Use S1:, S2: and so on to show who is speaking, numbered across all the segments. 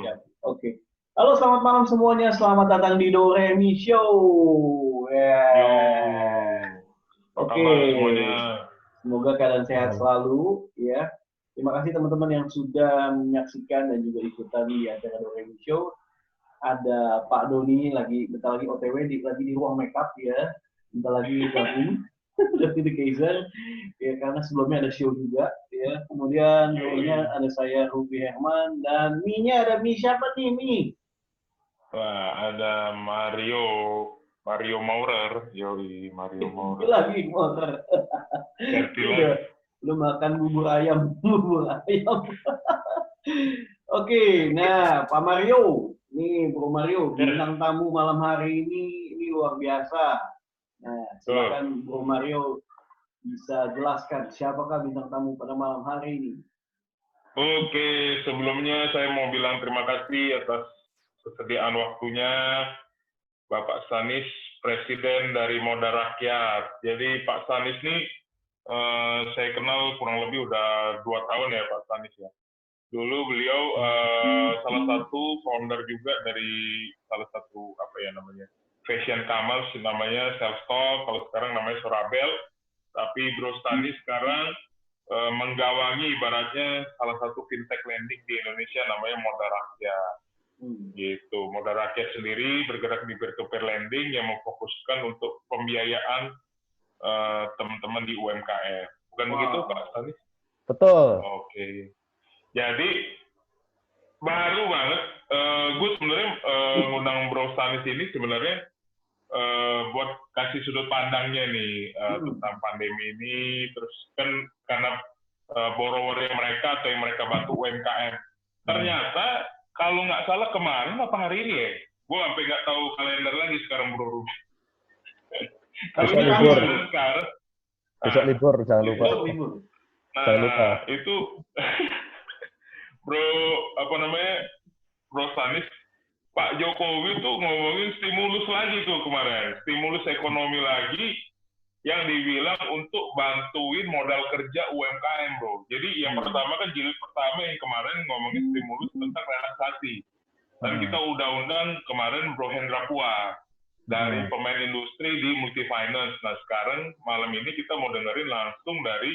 S1: siap. Oke. Halo, selamat malam semuanya. Selamat datang di Doremi Show.
S2: Yo, apa
S1: Oke.
S2: kabar semuanya?
S1: Semoga keadaan sehat selalu, ya. Terima kasih teman-teman yang sudah menyaksikan dan juga ikutan di acara Doremi Show. Ada Pak Doni bentar lagi OTW lagi di ruang makeup ya. Bentar lagi gabung dari The Kaiser ya, karena sebelumnya ada show juga ya. Kemudian kayaknya ada saya Ruby Herman dan Mi-nya ada Mi siapa nih Mi?
S2: Wah, ada Mario Maurer, yoi Mario Maurer.
S1: Lagi motor.
S2: Ganti
S1: Udah,
S2: lagi.
S1: lu makan bubur ayam, bubur ayam. Oke, nah Pak Mario, nih Bro Mario, bintang tamu malam hari ini luar biasa. Nah,
S2: Tuh.
S1: silakan Bro Mario bisa jelaskan siapakah bintang tamu pada malam hari ini.
S2: Oke, sebelumnya saya mau bilang terima kasih atas kesediaan waktunya Bapak Stanis, Presiden dari Moda Rakyat. Jadi Pak Stanis ini saya kenal kurang lebih udah 2 tahun ya Pak Stanis ya. Dulu beliau salah satu founder juga dari salah satu apa ya namanya fashion commerce, namanya Selfstore, kalau sekarang namanya Sorabel. Tapi Bro Stanis sekarang menggawangi ibaratnya salah satu fintech lending di Indonesia namanya Moda Rakyat. Gitu. Moda Rakyat sendiri bergerak di peer-to-peer lending yang memfokuskan untuk pembiayaan teman-teman di UMKM. Bukan begitu Pak Stanis?
S3: Betul.
S2: Oke. Jadi baru banget, gue sebenarnya ngundang Bro Stanis ini sebenarnya buat kasih sudut pandangnya nih tentang pandemi ini, terus kan karena borrower mereka atau yang mereka bantu UMKM. Ternyata kalau nggak salah kemarin apa hari ini ya, gue sampai nggak tahu kalender lagi sekarang Bro Ruby.
S3: Besok libur.
S2: Sekarang,
S3: besok libur, jangan lupa.
S2: Nah, itu Bro, apa namanya, Bro Stanis, Pak Jokowi tuh ngomongin stimulus lagi tuh kemarin, stimulus ekonomi lagi yang dibilang untuk bantuin modal kerja UMKM, Bro. Jadi yang pertama kan jilid pertama yang kemarin ngomongin stimulus tentang relaksasi. Dan kita udah undang kemarin Bro Hendra Pua dari pemain industri di Multifinance. Nah sekarang malam ini kita mau dengerin langsung dari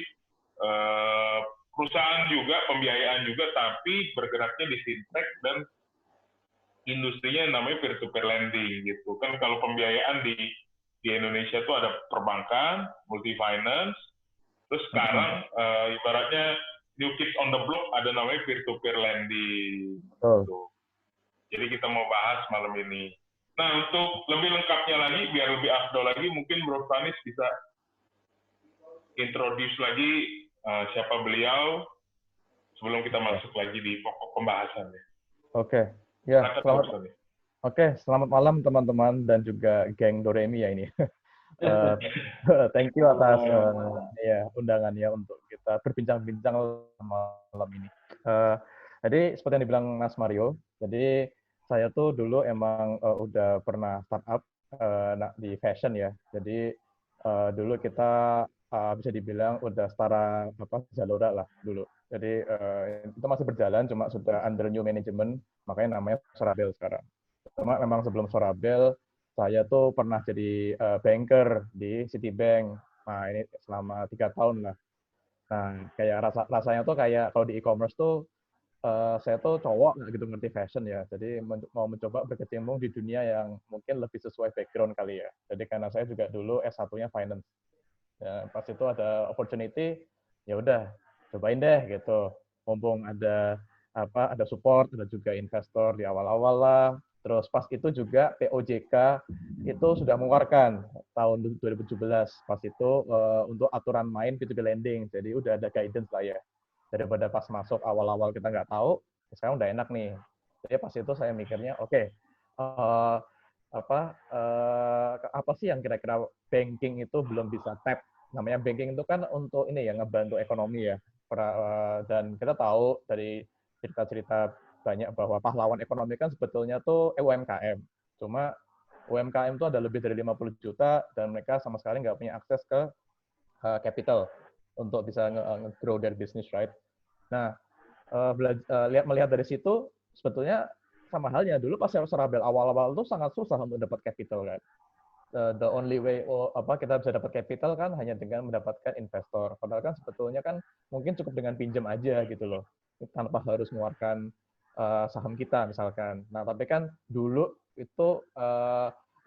S2: perusahaan juga, pembiayaan juga, tapi bergeraknya di fintech dan industrinya yang namanya peer-to-peer lending gitu. Kan kalau pembiayaan di Indonesia itu ada perbankan, multifinance, terus sekarang ibaratnya new kids on the block ada namanya peer-to-peer lending. Gitu. Jadi kita mau bahas malam ini. Nah untuk lebih lengkapnya lagi, biar lebih afdol lagi, mungkin Bro Stanis bisa introduce lagi siapa beliau sebelum kita masuk lagi di pokok pembahasannya.
S3: Oke, ya selamat malam teman-teman dan juga geng Doremi ya ini. Thank you atas undangannya untuk kita berbincang-bincang malam ini. Jadi seperti yang dibilang Mas Mario, jadi saya tuh dulu emang udah pernah startup di fashion ya. Jadi dulu kita bisa dibilang udah setara Zalora lah dulu. Jadi itu masih berjalan, cuma sudah under new management, makanya namanya Sorabel sekarang. Cuma memang sebelum Sorabel, saya tuh pernah jadi banker di Citibank. Nah ini selama 3 tahun lah. Nah kayak rasanya tuh kayak kalau di e-commerce tuh saya tuh cowok nggak gitu ngerti fashion ya. Jadi mau mencoba berkecimpung di dunia yang mungkin lebih sesuai background kali ya. Jadi karena saya juga dulu S1-nya finance. Ya, pas itu ada opportunity, ya udah cobain deh gitu. Mumpung ada support, ada juga investor di awal-awal lah. Terus pas itu juga POJK itu sudah mengeluarkan tahun 2017 pas itu untuk aturan main P2P lending. Jadi udah ada guidance lah ya. Daripada pas masuk awal-awal kita nggak tahu, sekarang udah enak nih. Jadi pas itu saya mikirnya, oke, apa sih yang kira-kira banking itu belum bisa tap. Namanya banking itu kan untuk ini ya, ngebantu ekonomi ya. Dan kita tahu dari cerita-cerita banyak bahwa pahlawan ekonomi kan sebetulnya tuh UMKM. Cuma UMKM itu ada lebih dari 50 juta dan mereka sama sekali nggak punya akses ke capital untuk bisa nge-grow their business, right? Nah, melihat dari situ, sebetulnya sama halnya dulu pas Serabel awal-awal tuh sangat susah untuk dapat capital kan. The only way kita bisa dapat capital kan hanya dengan mendapatkan investor. Padahal kan sebetulnya kan mungkin cukup dengan pinjam aja gitu loh, tanpa harus mengeluarkan saham kita misalkan. Nah tapi kan dulu itu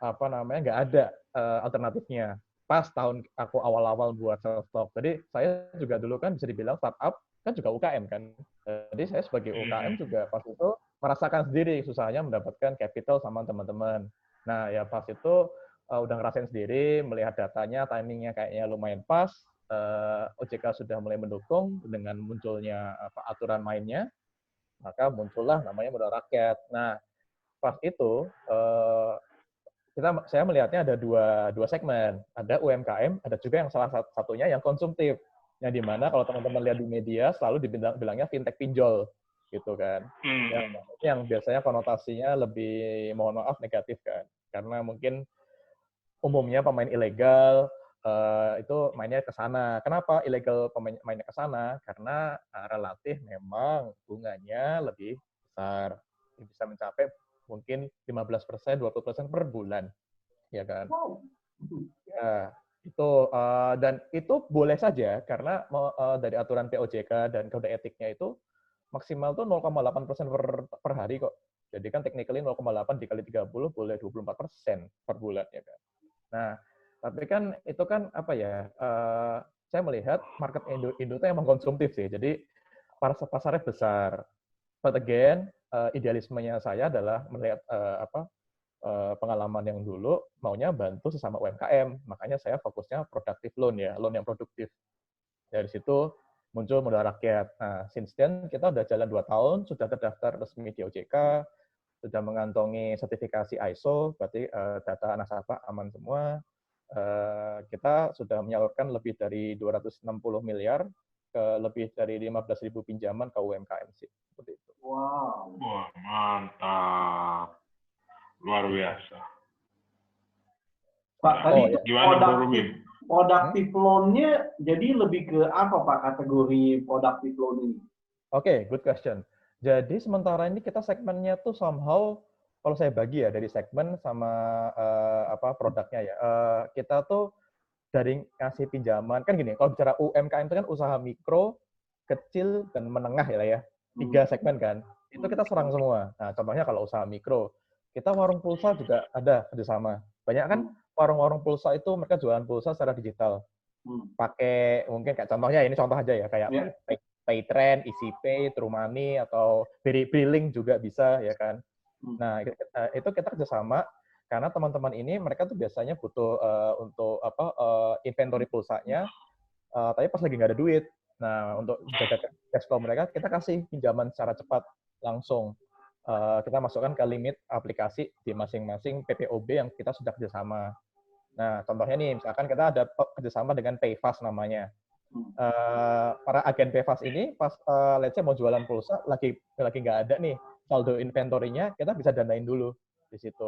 S3: nggak ada alternatifnya. Pas tahun aku awal-awal buat self stock. Jadi saya juga dulu kan bisa dibilang startup kan juga UKM kan. Jadi saya sebagai UKM juga pas itu merasakan sendiri susahnya mendapatkan capital sama teman-teman. Nah ya pas itu udah ngerasain sendiri, melihat datanya, timingnya kayaknya lumayan pas. OJK sudah mulai mendukung dengan munculnya aturan mainnya, maka muncullah namanya modal rakyat. Nah, pas itu saya melihatnya ada dua segmen, ada UMKM, ada juga yang salah satunya yang konsumtif, yang dimana kalau teman-teman lihat di media selalu dibilangnya fintech pinjol, gitu kan. Yang biasanya konotasinya lebih, mohon maaf, negatif kan, karena mungkin umumnya pemain ilegal itu mainnya ke sana. Kenapa ilegal mainnya ke sana? Karena relatif memang bunganya lebih besar, bisa mencapai mungkin 15%, 20% per bulan, ya kan? Ya, itu dan itu boleh saja karena dari aturan POJK dan kode etiknya itu maksimal tuh 0,8% per hari kok. Jadi kan technically 0,8 dikali 30 boleh 24% per bulan, ya kan? Nah, tapi kan itu kan apa ya? Saya melihat market Indo itu emang konsumtif sih. Jadi pasarnya besar. But again, idealismenya saya adalah melihat pengalaman yang dulu maunya bantu sesama UMKM. Makanya saya fokusnya productive loan ya, loan yang produktif. Dari situ muncul modal rakyat. Nah, since then kita udah jalan 2 tahun, sudah terdaftar resmi di OJK, sudah mengantongi sertifikasi ISO, berarti data nasabah aman semua. Kita sudah menyalurkan lebih dari 260 miliar ke lebih dari 15.000 pinjaman ke UMKM sih, seperti itu.
S1: Wow.
S2: Wah, mantap. Luar biasa.
S1: Pak, tadi productive loan-nya jadi lebih ke apa Pak kategori productive loan ini?
S3: Oke, good question. Jadi sementara ini kita segmennya tuh somehow, kalau saya bagi ya dari segmen sama produknya ya, kita tuh dari ngasih pinjaman, kan gini, kalau bicara UMKM itu kan usaha mikro, kecil, dan menengah ya, 3 segmen kan, itu kita serang semua. Nah, contohnya kalau usaha mikro, kita warung pulsa juga ada kerjasama. Banyak kan warung-warung pulsa itu mereka jualan pulsa secara digital. Pakai, mungkin kayak contohnya, ini contoh aja ya, kayak Paytrend, EasyPay, TrueMoney, atau Brilink juga bisa, ya kan. Nah, itu kita kerjasama, karena teman-teman ini mereka tuh biasanya butuh untuk inventory pulsanya, tapi pas lagi nggak ada duit. Nah, untuk jaga cash flow mereka, kita kasih pinjaman secara cepat langsung. Kita masukkan ke limit aplikasi di masing-masing PPOB yang kita sudah kerjasama. Nah, contohnya nih, misalkan kita ada kerjasama dengan PayFast namanya. Para agen PayFast ini pas let's say mau jualan pulsa lagi nggak ada nih saldo inventory-nya, kita bisa danain dulu di situ.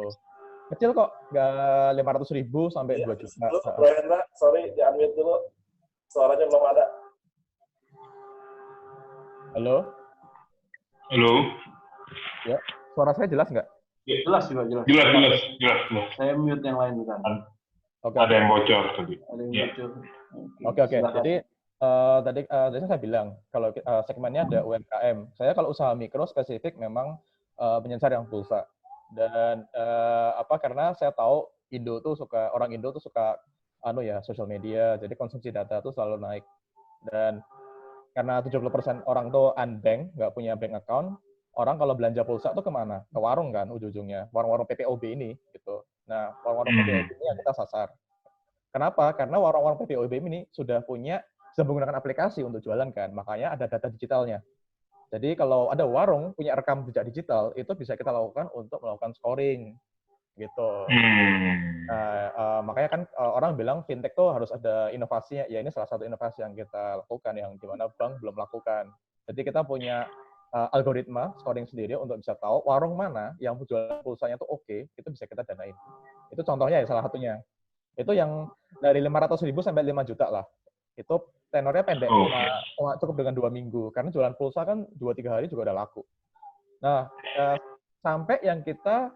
S3: Kecil kok, nggak 500.000 sampai 2 juta.
S4: Bro Hendra, sorry di-unmute dulu. Suaranya belum ada.
S3: Halo?
S2: Halo?
S3: Ya, suara saya jelas nggak?
S2: Ya.
S1: Jelas.
S2: Jelas.
S1: Saya mute yang lain bukan.
S3: Okay.
S2: Ada yang bocor tadi.
S3: Oke. Jadi tadi saya bilang kalau segmennya ada UMKM. Saya kalau usaha mikro spesifik memang penyasar yang pulsa. Dan karena saya tahu orang Indo tuh suka sosial media, jadi konsumsi data tuh selalu naik. Dan karena 70% orang tuh unbank, nggak punya bank account, orang kalau belanja pulsa tuh kemana? Ke warung kan ujung-ujungnya, warung-warung PPOB ini gitu. Nah, warung-warung PPOB ini yang kita sasar. Kenapa? Karena warung-warung PPOB ini sudah menggunakan aplikasi untuk jualan kan, makanya ada data digitalnya. Jadi kalau ada warung punya rekam jejak digital, itu bisa kita lakukan untuk melakukan scoring, gitu. Nah, makanya kan orang bilang fintech tuh harus ada inovasinya. Ya ini salah satu inovasi yang kita lakukan, yang dimana bank belum lakukan. Jadi kita punya algoritma scoring sendiri untuk bisa tahu warung mana yang jualan pulsanya tuh oke, itu bisa kita danain. Itu contohnya ya, salah satunya. Itu yang dari 500.000 sampai 5 juta lah. Itu tenornya pendek, cukup dengan 2 minggu. Karena jualan pulsa kan 2-3 hari juga udah laku. Nah, sampai yang kita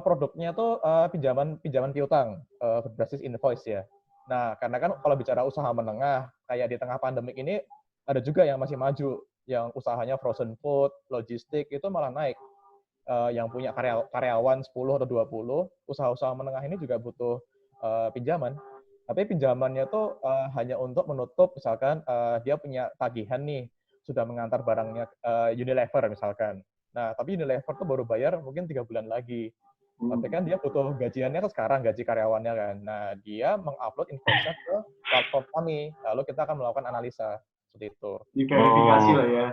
S3: produknya tuh pinjaman piutang berbasis invoice ya. Nah, karena kan kalau bicara usaha menengah, kayak di tengah pandemik ini ada juga yang masih maju, yang usahanya frozen food, logistik itu malah naik. Yang punya karyawan 10 atau 20, usaha-usaha menengah ini juga butuh pinjaman. Tapi pinjamannya tuh hanya untuk menutup, misalkan dia punya tagihan nih, sudah mengantar barangnya Unilever misalkan. Nah, tapi Unilever tuh baru bayar mungkin 3 bulan lagi. Tapi kan dia butuh gajiannya kan sekarang, gaji karyawannya kan. Nah, dia mengupload invoice-nya ke platform kami. Lalu kita akan melakukan analisa seperti itu.
S1: Diverifikasi lah ya.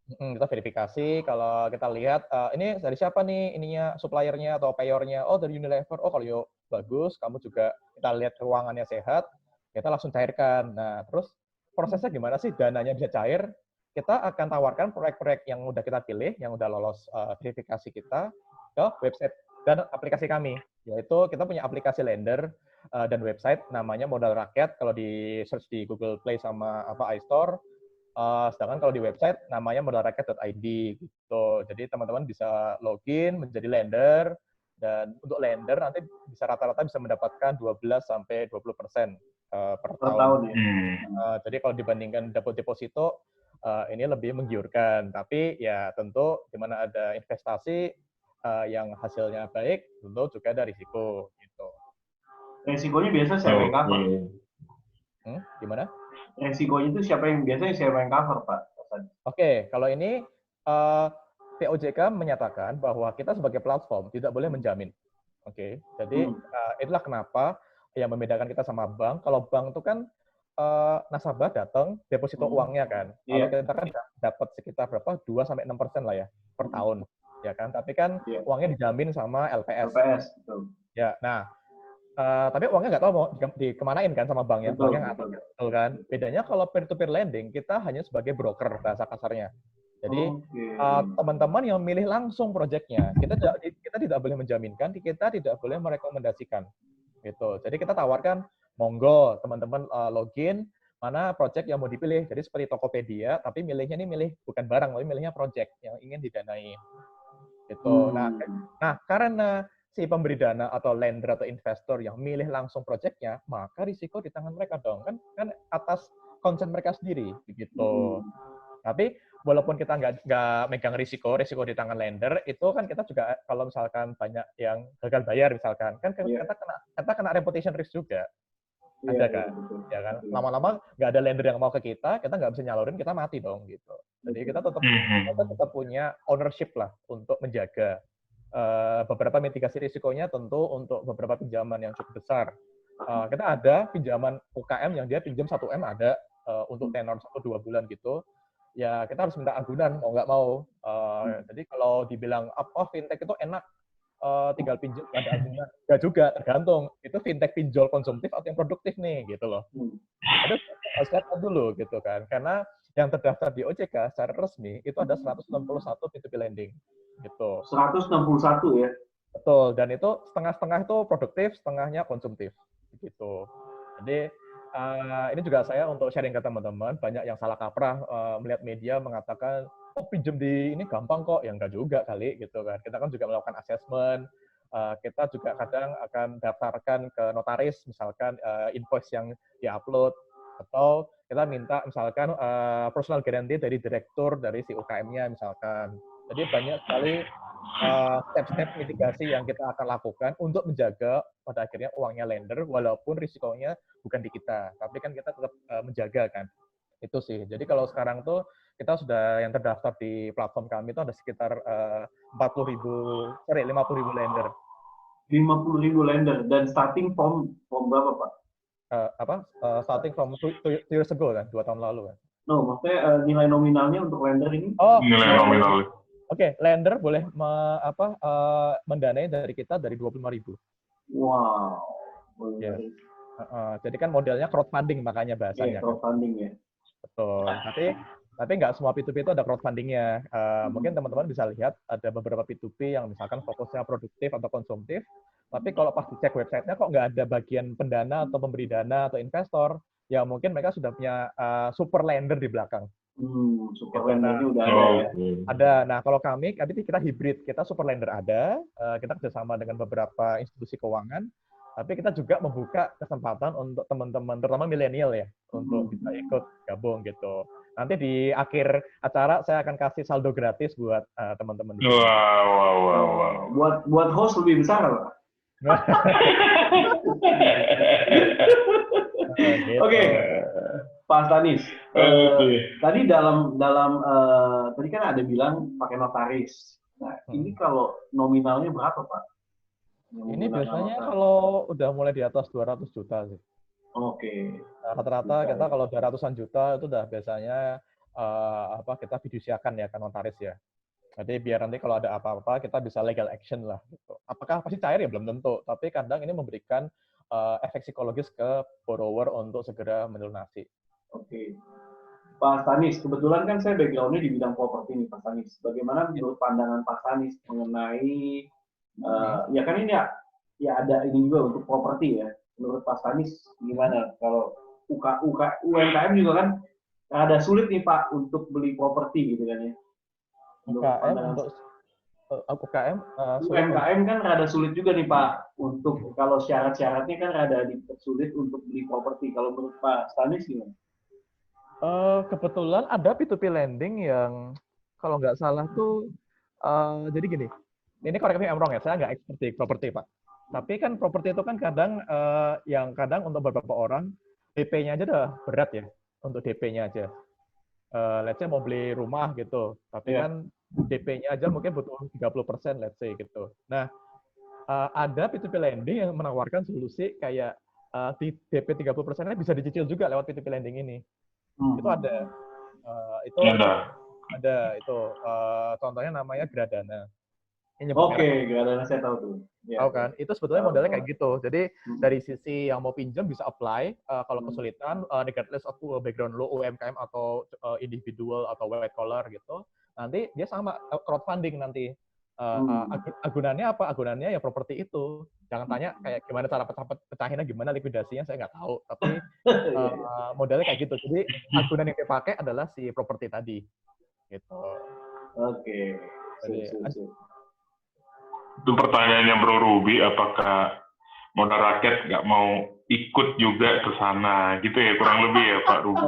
S3: Kita verifikasi, kalau kita lihat, ini dari siapa nih ininya, suppliernya atau payornya, oh dari Unilever, oh kalau bagus, kamu juga kita lihat keuangannya sehat, kita langsung cairkan. Nah, terus prosesnya gimana sih dananya bisa cair? Kita akan tawarkan proyek-proyek yang udah kita pilih, yang udah lolos verifikasi kita, ke website dan aplikasi kami. Yaitu kita punya aplikasi lender dan website namanya Modal Rakyat, kalau di search di Google Play sama iStore. Sedangkan kalau di website namanya modalrakyat.id gitu. Jadi teman-teman bisa login menjadi lender, dan untuk lender nanti bisa rata-rata bisa mendapatkan 12 sampai 20% per tahun.
S1: ya.
S3: Jadi kalau dibandingkan deposito ini lebih menggiurkan. Tapi ya tentu di mana ada investasi yang hasilnya baik, tentu juga ada risiko gitu.
S1: Resikonya biasa siapa yang cover?
S3: Gimana?
S1: Resikonya itu siapa yang cover, Pak?
S3: Oke, kalau ini POJK menyatakan bahwa kita sebagai platform tidak boleh menjamin. Oke, jadi itulah kenapa yang membedakan kita sama bank. Kalau bank itu kan nasabah datang, deposito uangnya kan. Kalau kita kan dapat sekitar berapa? 2-6% lah ya per tahun, ya kan. Tapi kan uangnya dijamin sama LPS.
S1: Betul.
S3: Ya, nah. Tapi uangnya nggak tahu mau dikemanain kan sama banknya, banknya nggak tahu, betul kan? Bedanya kalau peer-to-peer lending, kita hanya sebagai broker bahasa kasarnya. Jadi teman-teman yang milih langsung proyeknya, kita tidak boleh menjaminkan, kita tidak boleh merekomendasikan, gitu. Jadi kita tawarkan, monggo teman-teman login mana proyek yang mau dipilih. Jadi seperti Tokopedia, tapi milihnya ini bukan barang, tapi milihnya proyek yang ingin didanai, gitu. Nah karena si pemberi dana atau lender atau investor yang milih langsung proyeknya, maka risiko di tangan mereka dong, kan atas konsen mereka sendiri begitu. Tapi walaupun kita nggak megang risiko di tangan lender, itu kan kita juga kalau misalkan banyak yang gagal bayar misalkan, kan kita kena reputation risk juga. Ada kan, ya kan. Lama-lama nggak ada lender yang mau ke kita nggak bisa nyalurin, kita mati dong gitu. Jadi kita tetap punya ownership lah untuk menjaga beberapa mitigasi risikonya. Tentu untuk beberapa pinjaman yang cukup besar, kita ada pinjaman UKM yang dia pinjam 1 M ada untuk tenor 1-2 bulan gitu. Ya kita harus minta agunan mau nggak mau. Jadi kalau dibilang fintech itu enak, tinggal pinjam ada agunan, nggak juga, tergantung itu fintech pinjol konsumtif atau yang produktif nih gitu loh. Ada harus lihat dulu gitu kan, karena yang terdaftar di OJK secara resmi itu ada 161 P2P lending gitu.
S1: 161 ya?
S3: Betul, dan itu setengah-setengah itu produktif, setengahnya konsumtif gitu. Jadi ini juga saya untuk sharing ke teman-teman, banyak yang salah kaprah melihat media mengatakan pinjam di ini gampang kok, yang enggak juga kali gitu kan. Kita kan juga melakukan assessment, kita juga kadang akan daftarkan ke notaris misalkan invoice yang diupload, atau kita minta misalkan personal guarantee dari direktur dari si UKM-nya misalkan. Jadi banyak sekali step-step mitigasi yang kita akan lakukan untuk menjaga pada akhirnya uangnya lender, walaupun risikonya bukan di kita, tapi kan kita tetap menjaga kan. Itu sih. Jadi kalau sekarang tuh kita sudah yang terdaftar di platform kami itu ada sekitar 50.000 lender.
S1: 50.000 lender, dan starting from berapa, Pak?
S3: Starting from 2 years ago kan, 2 tahun lalu kan.
S1: No, maksudnya nilai nominalnya untuk lender ini?
S2: Nilai nominal.
S3: Oke, lender boleh mendanai dari kita dari 25.000.
S1: Wow.
S3: Ya. Jadi kan modelnya crowdfunding, makanya bahasanya.
S1: Crowdfunding ya.
S3: Betul. Tapi nggak semua P2P itu ada crowdfundingnya. Mungkin teman-teman bisa lihat ada beberapa P2P yang misalkan fokusnya produktif atau konsumtif. Tapi kalau pas dicek websitenya kok nggak ada bagian pendana atau pemberi dana atau investor, ya mungkin mereka sudah punya super lender di belakang.
S1: Superlandernya udah ada ya.
S3: Ada. Nah, kalau kami kita hibrid. Kita Superlander ada, kita kerjasama dengan beberapa institusi keuangan, tapi kita juga membuka kesempatan untuk teman-teman, terutama milenial ya, untuk bisa ikut gabung gitu. Nanti di akhir acara saya akan kasih saldo gratis buat teman-teman.
S2: Wow.
S1: Buat host lebih besar, Pak.
S3: Gitu.
S1: Oke. Pak Stanis, tadi tadi kan ada bilang pakai notaris. Nah, ini kalau nominalnya berapa, Pak?
S3: Ini biasanya kalau udah mulai di atas 200 juta sih.
S1: Oke.
S3: Nah, rata-rata kita kalau 200-an juta itu udah biasanya kita fidusiakan ya ke notaris ya. Jadi biar nanti kalau ada apa-apa kita bisa legal action lah gitu. Apakah pasti cair ya belum tentu, tapi kadang ini memberikan efek psikologis ke borrower untuk segera melunasi.
S1: Oke. Pak Stanis, kebetulan kan saya background-nya di bidang properti nih, Pak Stanis. Bagaimana menurut pandangan Pak Stanis mengenai, ya kan ini ya ada ini juga untuk properti ya. Menurut Pak Stanis gimana? Kalau UMKM juga kan ada sulit nih Pak untuk beli properti gitu kan ya. UMKM kan rada sulit juga nih Pak untuk kalau syarat-syaratnya kan rada sulit untuk beli properti. Kalau menurut Pak Stanis gimana?
S3: Kebetulan ada P2P lending yang kalau nggak salah tuh jadi gini, ini correct me if I'm wrong ya, saya nggak expert di properti Pak. Tapi kan properti itu kan kadang untuk beberapa orang DP-nya aja udah berat ya, untuk DP-nya aja. Let's say mau beli rumah gitu, tapi kan DP-nya aja mungkin butuh 30%, let's say gitu. Nah, ada P2P lending yang menawarkan solusi kayak di DP 30%-nya bisa dicicil juga lewat P2P lending ini. Itu ada. Ada itu. Contohnya namanya Gradana.
S1: Oke, Gradana saya tahu tuh.
S3: Tahu kan? Itu sebetulnya modelnya kayak gitu. Jadi dari sisi yang mau pinjam bisa apply. Kalau kesulitan, regardless of background lo UMKM atau individual atau white collar gitu. Nanti dia sama crowdfunding nanti. Agunannya apa? Agunannya ya properti itu. Jangan tanya kayak gimana cara pecahinnya, gimana likuidasinya, saya nggak tahu. Tapi modelnya kayak gitu. Jadi agunan yang dipakai adalah si properti tadi. Gitu.
S1: Oke.
S2: Itu pertanyaannya Bro Ruby, apakah modal rakyat nggak mau ikut juga ke sana? Gitu ya, kurang lebih ya Pak Ruby.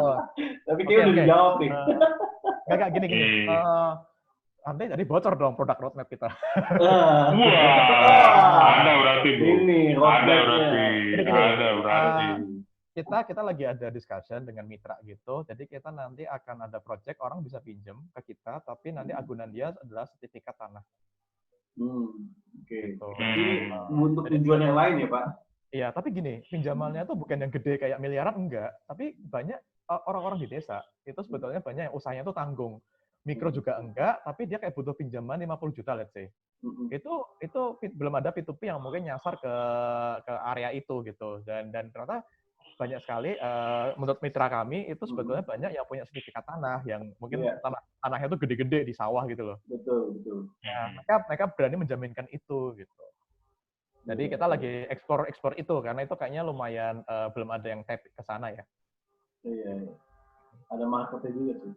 S1: Tapi kayaknya udah dijawab nih.
S3: Nggak gini. Nanti jadi bocor dong produk roadmap kita.
S2: Wah, ada berarti Bu. Ada berarti.
S3: Kita lagi ada discussion dengan mitra gitu. Jadi kita nanti akan ada project orang bisa pinjam ke kita, tapi nanti agunan dia adalah sertifikat tanah.
S1: Oke.
S3: Gitu.
S1: Untuk tujuan yang lain ya Pak?
S3: Iya, tapi gini, pinjamannya tuh bukan yang gede kayak miliaran, enggak. Tapi banyak orang-orang di desa itu sebetulnya banyak yang usahanya tuh tanggung. Mikro juga enggak, tapi dia kayak butuh pinjaman 50 juta, let's say. Itu belum ada P2P yang mungkin nyasar ke area itu gitu. Dan ternyata banyak sekali menurut mitra kami itu sebetulnya banyak yang punya sertifikat tanah yang mungkin tanahnya itu gede-gede di sawah gitu loh.
S1: Betul.
S3: Nah, mereka berani menjaminkan itu gitu. Jadi kita lagi ekspor itu karena itu kayaknya lumayan belum ada yang tap ke sana ya.
S1: Iya. Ada marketnya juga sih.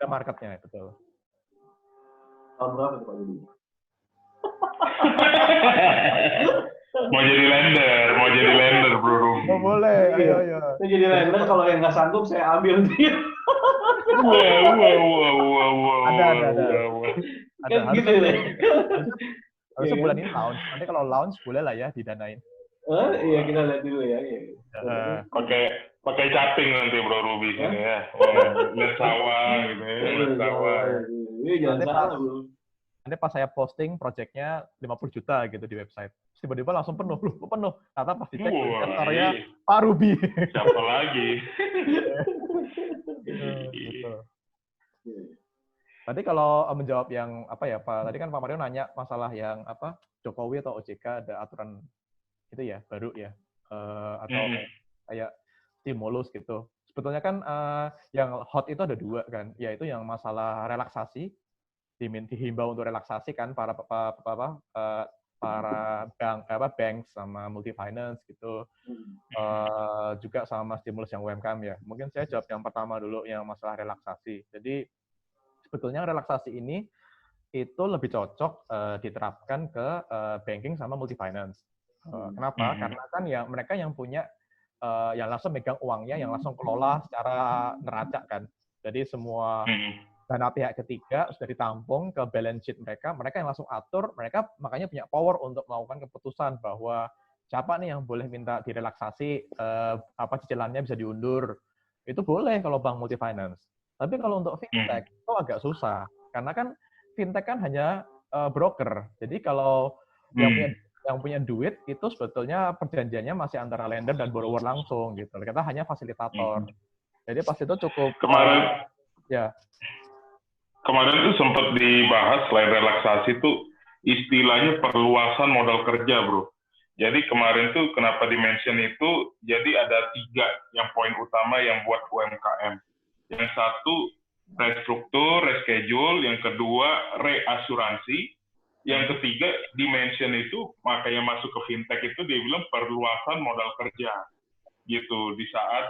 S3: Ada marketnya, betul.
S1: Tahun berapa tuh Pak jadi?
S2: Mau jadi lender Bro Ruby.
S3: Oh, boleh, ayo.
S1: Saya jadi lender, kalau yang nggak sanggup saya ambil dia.
S2: Wow.
S3: Ada.
S1: Gitu ya.
S3: Harusnya bulan ini launch. Nanti kalau launch boleh lah ya didanain.
S1: Iya, kita lihat dulu ya.
S2: Pakai chatting nanti Bro Ruby sini ya. Lihat sawah gitu ya. Lihat sawah.
S1: Jangan salah Bro.
S3: Nanti pas saya posting projectnya 50 juta gitu di website. Tiba-tiba langsung penuh. Ternyata pas dicek investornya Pak Ruby.
S2: Siapa lagi?
S3: Gitu. Tadi kalau menjawab yang apa ya Pak, tadi kan Pak Mario nanya masalah yang apa Jokowi atau OJK ada aturan itu ya baru ya atau kayak stimulus gitu. Sebetulnya kan yang hot itu ada dua kan, yaitu yang masalah relaksasi, dihimbau untuk relaksasi kan para para bank sama multi finance gitu, juga sama stimulus yang UMKM ya. Mungkin saya jawab yang pertama dulu yang masalah relaksasi. Jadi sebetulnya relaksasi ini itu lebih cocok diterapkan ke banking sama multi finance. Kenapa? Karena kan yang mereka yang punya yang langsung megang uangnya, yang langsung kelola secara neraca kan. Jadi semua dana pihak ketiga sudah ditampung ke balance sheet mereka yang langsung atur, mereka makanya punya power untuk melakukan keputusan bahwa siapa nih yang boleh minta direlaksasi, cicilannya bisa diundur. Itu boleh kalau bank multi finance. Tapi kalau untuk fintech itu agak susah, karena kan fintech kan hanya broker. Jadi kalau yang punya duit itu sebetulnya perjanjiannya masih antara lender dan borrower langsung gitu. Kita hanya fasilitator. Jadi pas itu cukup
S2: Kemarin itu sempat dibahas selain relaksasi itu istilahnya perluasan modal kerja, bro. Jadi kemarin tuh kenapa dimention itu, jadi ada 3 yang poin utama yang buat UMKM. Yang satu, restruktur, reschedule. Yang kedua, reasuransi. Yang ketiga, dimension itu, makanya masuk ke fintech itu, dia bilang perluasan modal kerja. Gitu, di saat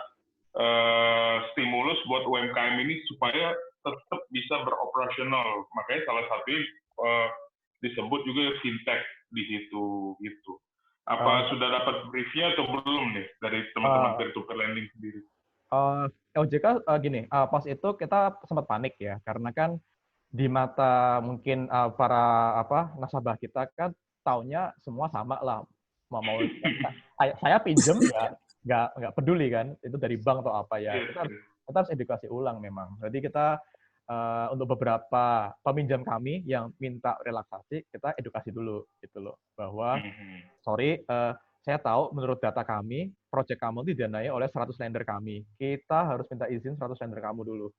S2: stimulus buat UMKM ini supaya tetap bisa beroperasional. Makanya salah satu disebut juga fintech di situ gitu. Apa sudah dapat briefnya atau belum nih dari teman-teman peer-to-peer lending sendiri?
S3: OJK gini, pas itu kita sempat panik ya, karena kan di mata mungkin para nasabah kita kan taunya semua sama lah. Mau saya pinjem ya nggak peduli kan, itu dari bank atau apa ya. Kita harus edukasi ulang memang. Jadi kita untuk beberapa peminjam kami yang minta relaksasi, kita edukasi dulu gitu loh, bahwa sorry, saya tahu menurut data kami, proyek kamu didanai oleh 100 lender kami. Kita harus minta izin 100 lender kamu dulu.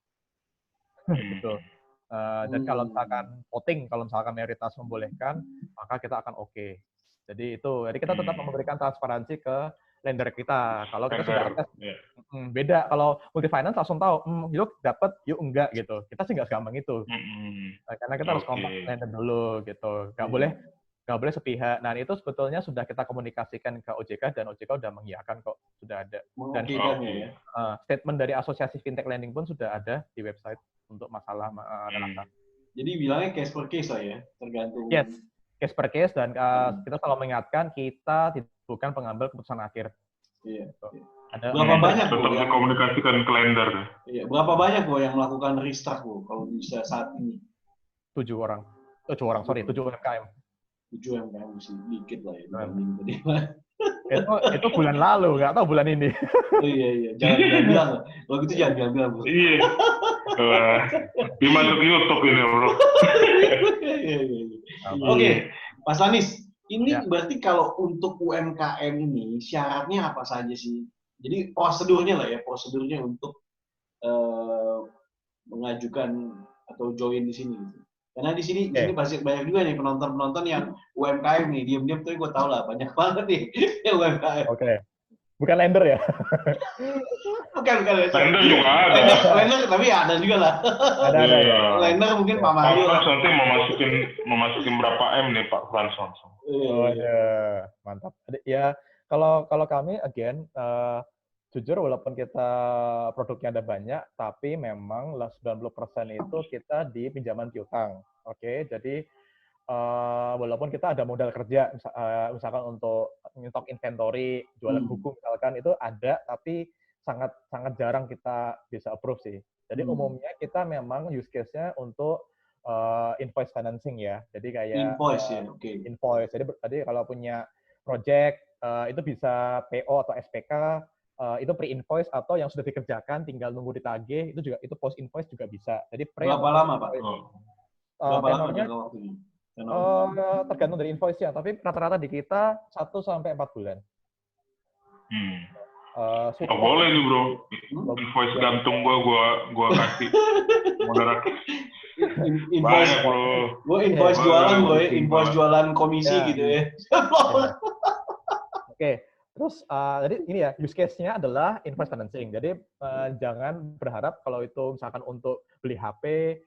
S3: Gitu. Dan kalau misalkan voting, kalau misalkan mayoritas membolehkan, maka kita akan oke. Jadi kita tetap memberikan transparansi ke lender kita. Kalau kita sudah atas, beda. Kalau multi finance langsung tahu, yuk dapat, yuk enggak gitu. Kita sih nggak segampang itu. Karena kita harus kontak lender dulu gitu. Nggak boleh sepihak. Nah itu sebetulnya sudah kita komunikasikan ke OJK dan OJK sudah mengiyakan kok, sudah ada. Dan statement dari Asosiasi Fintech Lending pun sudah ada di website untuk masalah relaksasi.
S1: Jadi bilangnya case per case lah ya, tergantung.
S3: Yes, case per case, dan kita selalu mengingatkan kita bukan pengambil keputusan akhir.
S1: Iya.
S3: Ada
S1: berapa banyak
S2: tetap dikomunikasikan ke lender?
S1: Iya, berapa banyak yang melakukan restart kalau bisa saat ini?
S3: 7 UMKM.
S1: 7 UMKM sih dikit lah ya dibanding tadi.
S3: Itu bulan lalu, nggak tahu bulan ini.
S1: Oh iya, jangan bilang. Kalau gitu jangan bilang.
S2: Iya. Dimasuk YouTube ini, bro.
S1: Oke, Mas Lanis, ini berarti kalau untuk UMKM ini syaratnya apa saja sih? Jadi prosedurnya untuk mengajukan atau join di sini. Karena di sini pasti banyak juga nih penonton yang UMKM nih, diam-diam tuh gue tau lah banyak banget nih yang UMKM.
S3: Oke. Bukan lender ya?
S1: Bukan.
S2: Lender juga ada.
S1: Lender tapi ada juga lah.
S3: Ada.
S1: Lender mungkin Pak Mario.
S2: Pak Frans nanti memasukin berapa M nih Pak Frans langsung.
S3: Oh ya, mantap. Ya kalau kami again jujur walaupun kita produknya ada banyak, tapi memang 90% itu kita di pinjaman piutang. Oke, jadi walaupun kita ada modal kerja, misalkan untuk nyetok inventory, jualan buku misalkan itu ada, tapi sangat jarang kita bisa approve sih. Jadi umumnya kita memang use case-nya untuk invoice financing ya. Jadi kayak
S1: invoice ya,
S3: invoice. Jadi kalau punya project itu bisa PO atau SPK, itu pre-invoice atau yang sudah dikerjakan tinggal nunggu ditagih, itu post invoice juga bisa. Jadi
S1: berapa lama Pak?
S3: Tenornya tergantung dari invoice-nya, tapi rata-rata di kita 1-4 bulan.
S2: Boleh nih bro, invoice gantung gua kasih moderat.
S1: Invoice bro. Gue invoice jualan invoice jualan komisi gitu ya.
S3: Oke. Terus, jadi ini ya, use case-nya adalah invoice financing. Jadi, jangan berharap kalau itu misalkan untuk beli HP,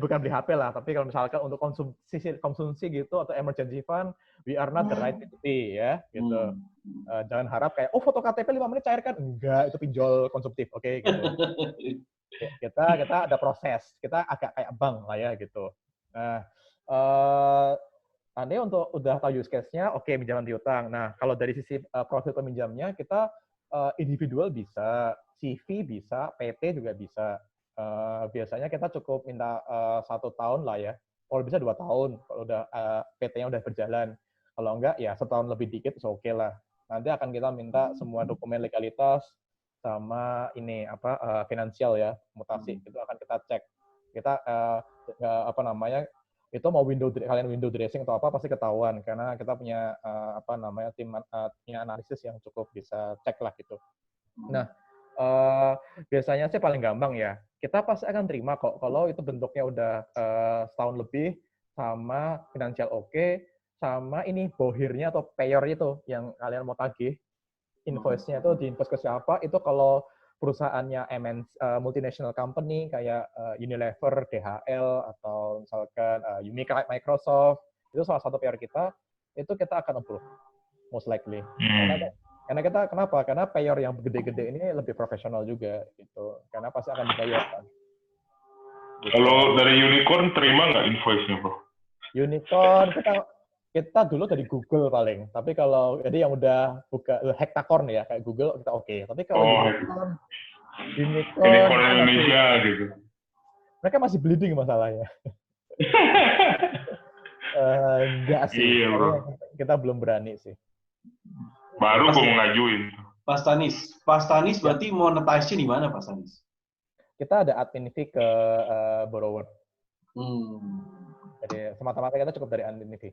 S3: bukan beli HP lah, tapi kalau misalkan untuk konsumsi gitu atau emergency fund, we are not the right entity ya, gitu. Jangan harap kayak foto KTP 5 menit cairkan, enggak, itu pinjol konsumtif, oke, gitu. Kita ada proses, kita agak kayak bank lah ya gitu. Nah, Anda untuk udah tahu use case-nya, oke, pinjaman piutang. Nah, kalau dari sisi profil peminjamnya, kita individual bisa, CV bisa, PT juga bisa. Biasanya kita cukup minta 1 tahun lah ya. Kalau bisa 2 tahun, kalau udah PT-nya udah berjalan. Kalau enggak, ya setahun lebih dikit, oke lah. Nanti akan kita minta semua dokumen legalitas, sama ini finansial ya, mutasi itu akan kita cek. Kita itu mau kalian window dressing atau apa pasti ketahuan karena kita punya tim punya analisis yang cukup bisa cek lah gitu. Nah, biasanya sih paling gampang ya. Kita pasti akan terima kok kalau itu bentuknya udah setahun lebih sama finansial oke, sama ini bohirnya atau payer itu yang kalian mau tagih. Invoice-nya itu di-invoice ke siapa, itu kalau perusahaannya multinational company kayak Unilever, DHL, atau misalkan Microsoft, itu salah satu payer kita, itu kita akan approve, most likely. Karena kita, kenapa? Karena payer yang gede-gede ini lebih profesional juga, gitu. Karena pasti akan dibayar. Kan.
S2: Gitu. Kalau dari Unicorn, terima nggak invoice-nya, Bro?
S3: Unicorn, kita dulu dari Google paling, tapi kalau jadi yang udah buka hektakorn ya kayak Google kita oke. Tapi kalau
S2: Unicorn Indonesia gitu.
S3: Mereka masih bleeding masalahnya. Enggak sih,
S2: iya,
S3: kita belum berani sih.
S2: Baru gue mau ngajuin.
S1: Pak Stanis berarti monetize-nya di mana Pak Stanis?
S3: Kita ada admin fee ke borrower. Jadi semata-mata kita cukup dari admin fee.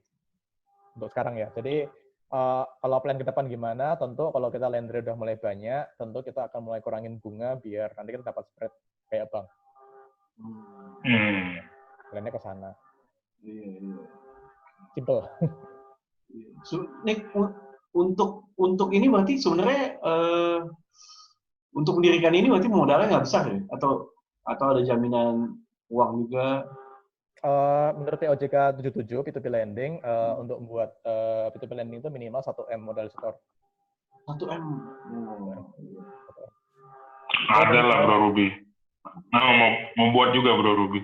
S3: Untuk sekarang ya. Jadi kalau plan ke depan gimana, tentu kalau kita lender udah mulai banyak, tentu kita akan mulai kurangin bunga biar nanti kita dapat spread kayak bank. Plannya ke sana.
S1: Iya.
S3: Simple.
S1: Nick, untuk ini berarti sebenarnya untuk mendirikan ini berarti modalnya nggak besar ya? Atau ada jaminan uang juga?
S3: Menurut OJK 77 P2P lending untuk membuat P2P lending itu minimal 1M modal setor.
S1: 1M.
S2: Ada lah Bro Ruby. Nah, mau buat juga Bro Ruby.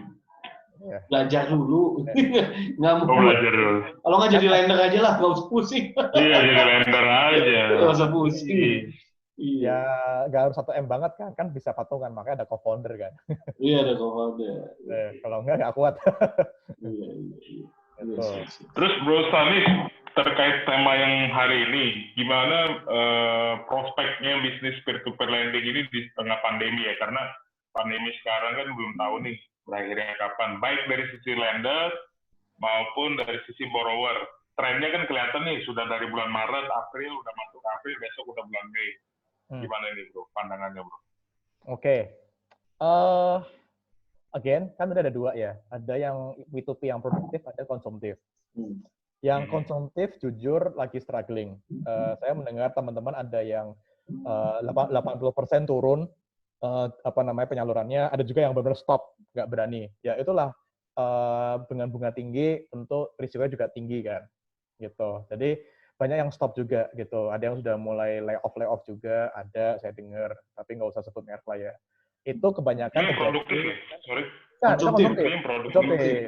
S1: Belajar dulu. Nggak mau.
S2: Belajar dulu.
S1: Kalau nggak jadi lender aja lah, nggak usah pusing.
S2: Iya, jadi lender aja.
S1: Nggak usah pusing.
S3: Iya. Ya, nggak harus 1M banget kan bisa patungan, makanya ada co-founder kan.
S1: Iya, ada co-founder.
S3: Kalau nggak kuat.
S1: Iya.
S2: Terus Bro Stanis, terkait tema yang hari ini, gimana prospeknya bisnis peer-to-peer lending ini di tengah pandemi ya? Karena pandemi sekarang kan belum tahu nih berakhirnya kapan. Baik dari sisi lender maupun dari sisi borrower. Trennya kan kelihatan nih, sudah dari bulan Maret, April, udah masuk April, besok udah bulan Mei. Gimana nih Bro, pandangannya Bro?
S3: Oke. Again, kan udah ada dua ya. Ada yang P2P yang produktif, ada konsumtif. Yang konsumtif jujur lagi struggling. Saya mendengar teman-teman ada yang 80% turun penyalurannya, ada juga yang benar-benar stop, nggak berani. Ya itulah dengan bunga tinggi, tentu risikonya juga tinggi kan. Gitu. Jadi banyak yang stop juga gitu. Ada yang sudah mulai layoff juga, ada saya dengar, tapi nggak usah sebut merek lah ya. Itu kebanyakan
S2: produktif ya? Sorry.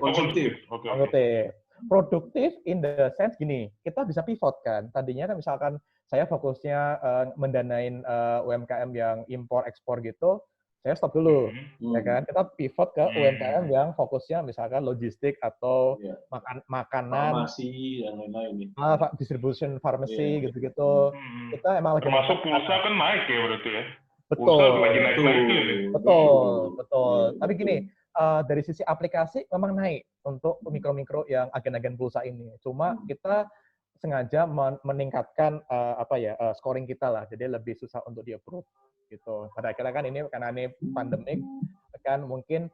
S1: Konsumtif.
S3: Produktif in the sense gini, kita bisa pivot kan. Tadinya kan misalkan saya fokusnya mendanain UMKM yang impor ekspor gitu, saya stop dulu, ya kan? Kita pivot ke UMKM yang fokusnya misalkan logistik atau makanan,
S1: farmasi dan lain-lain.
S3: Distribution pharmacy gitu-gitu. Kita emang lagi
S2: termasuk pulsa kan naik ya berarti ya?
S3: Betul.
S2: Pulsa lagi naik.
S3: Betul. Tapi gini, dari sisi aplikasi memang naik untuk mikro-mikro yang agen-agen pulsa ini. Cuma kita sengaja meningkatkan scoring kita lah, jadi lebih susah untuk di-approve gitu. Pada akhirnya kan ini karena ini pandemik kan mungkin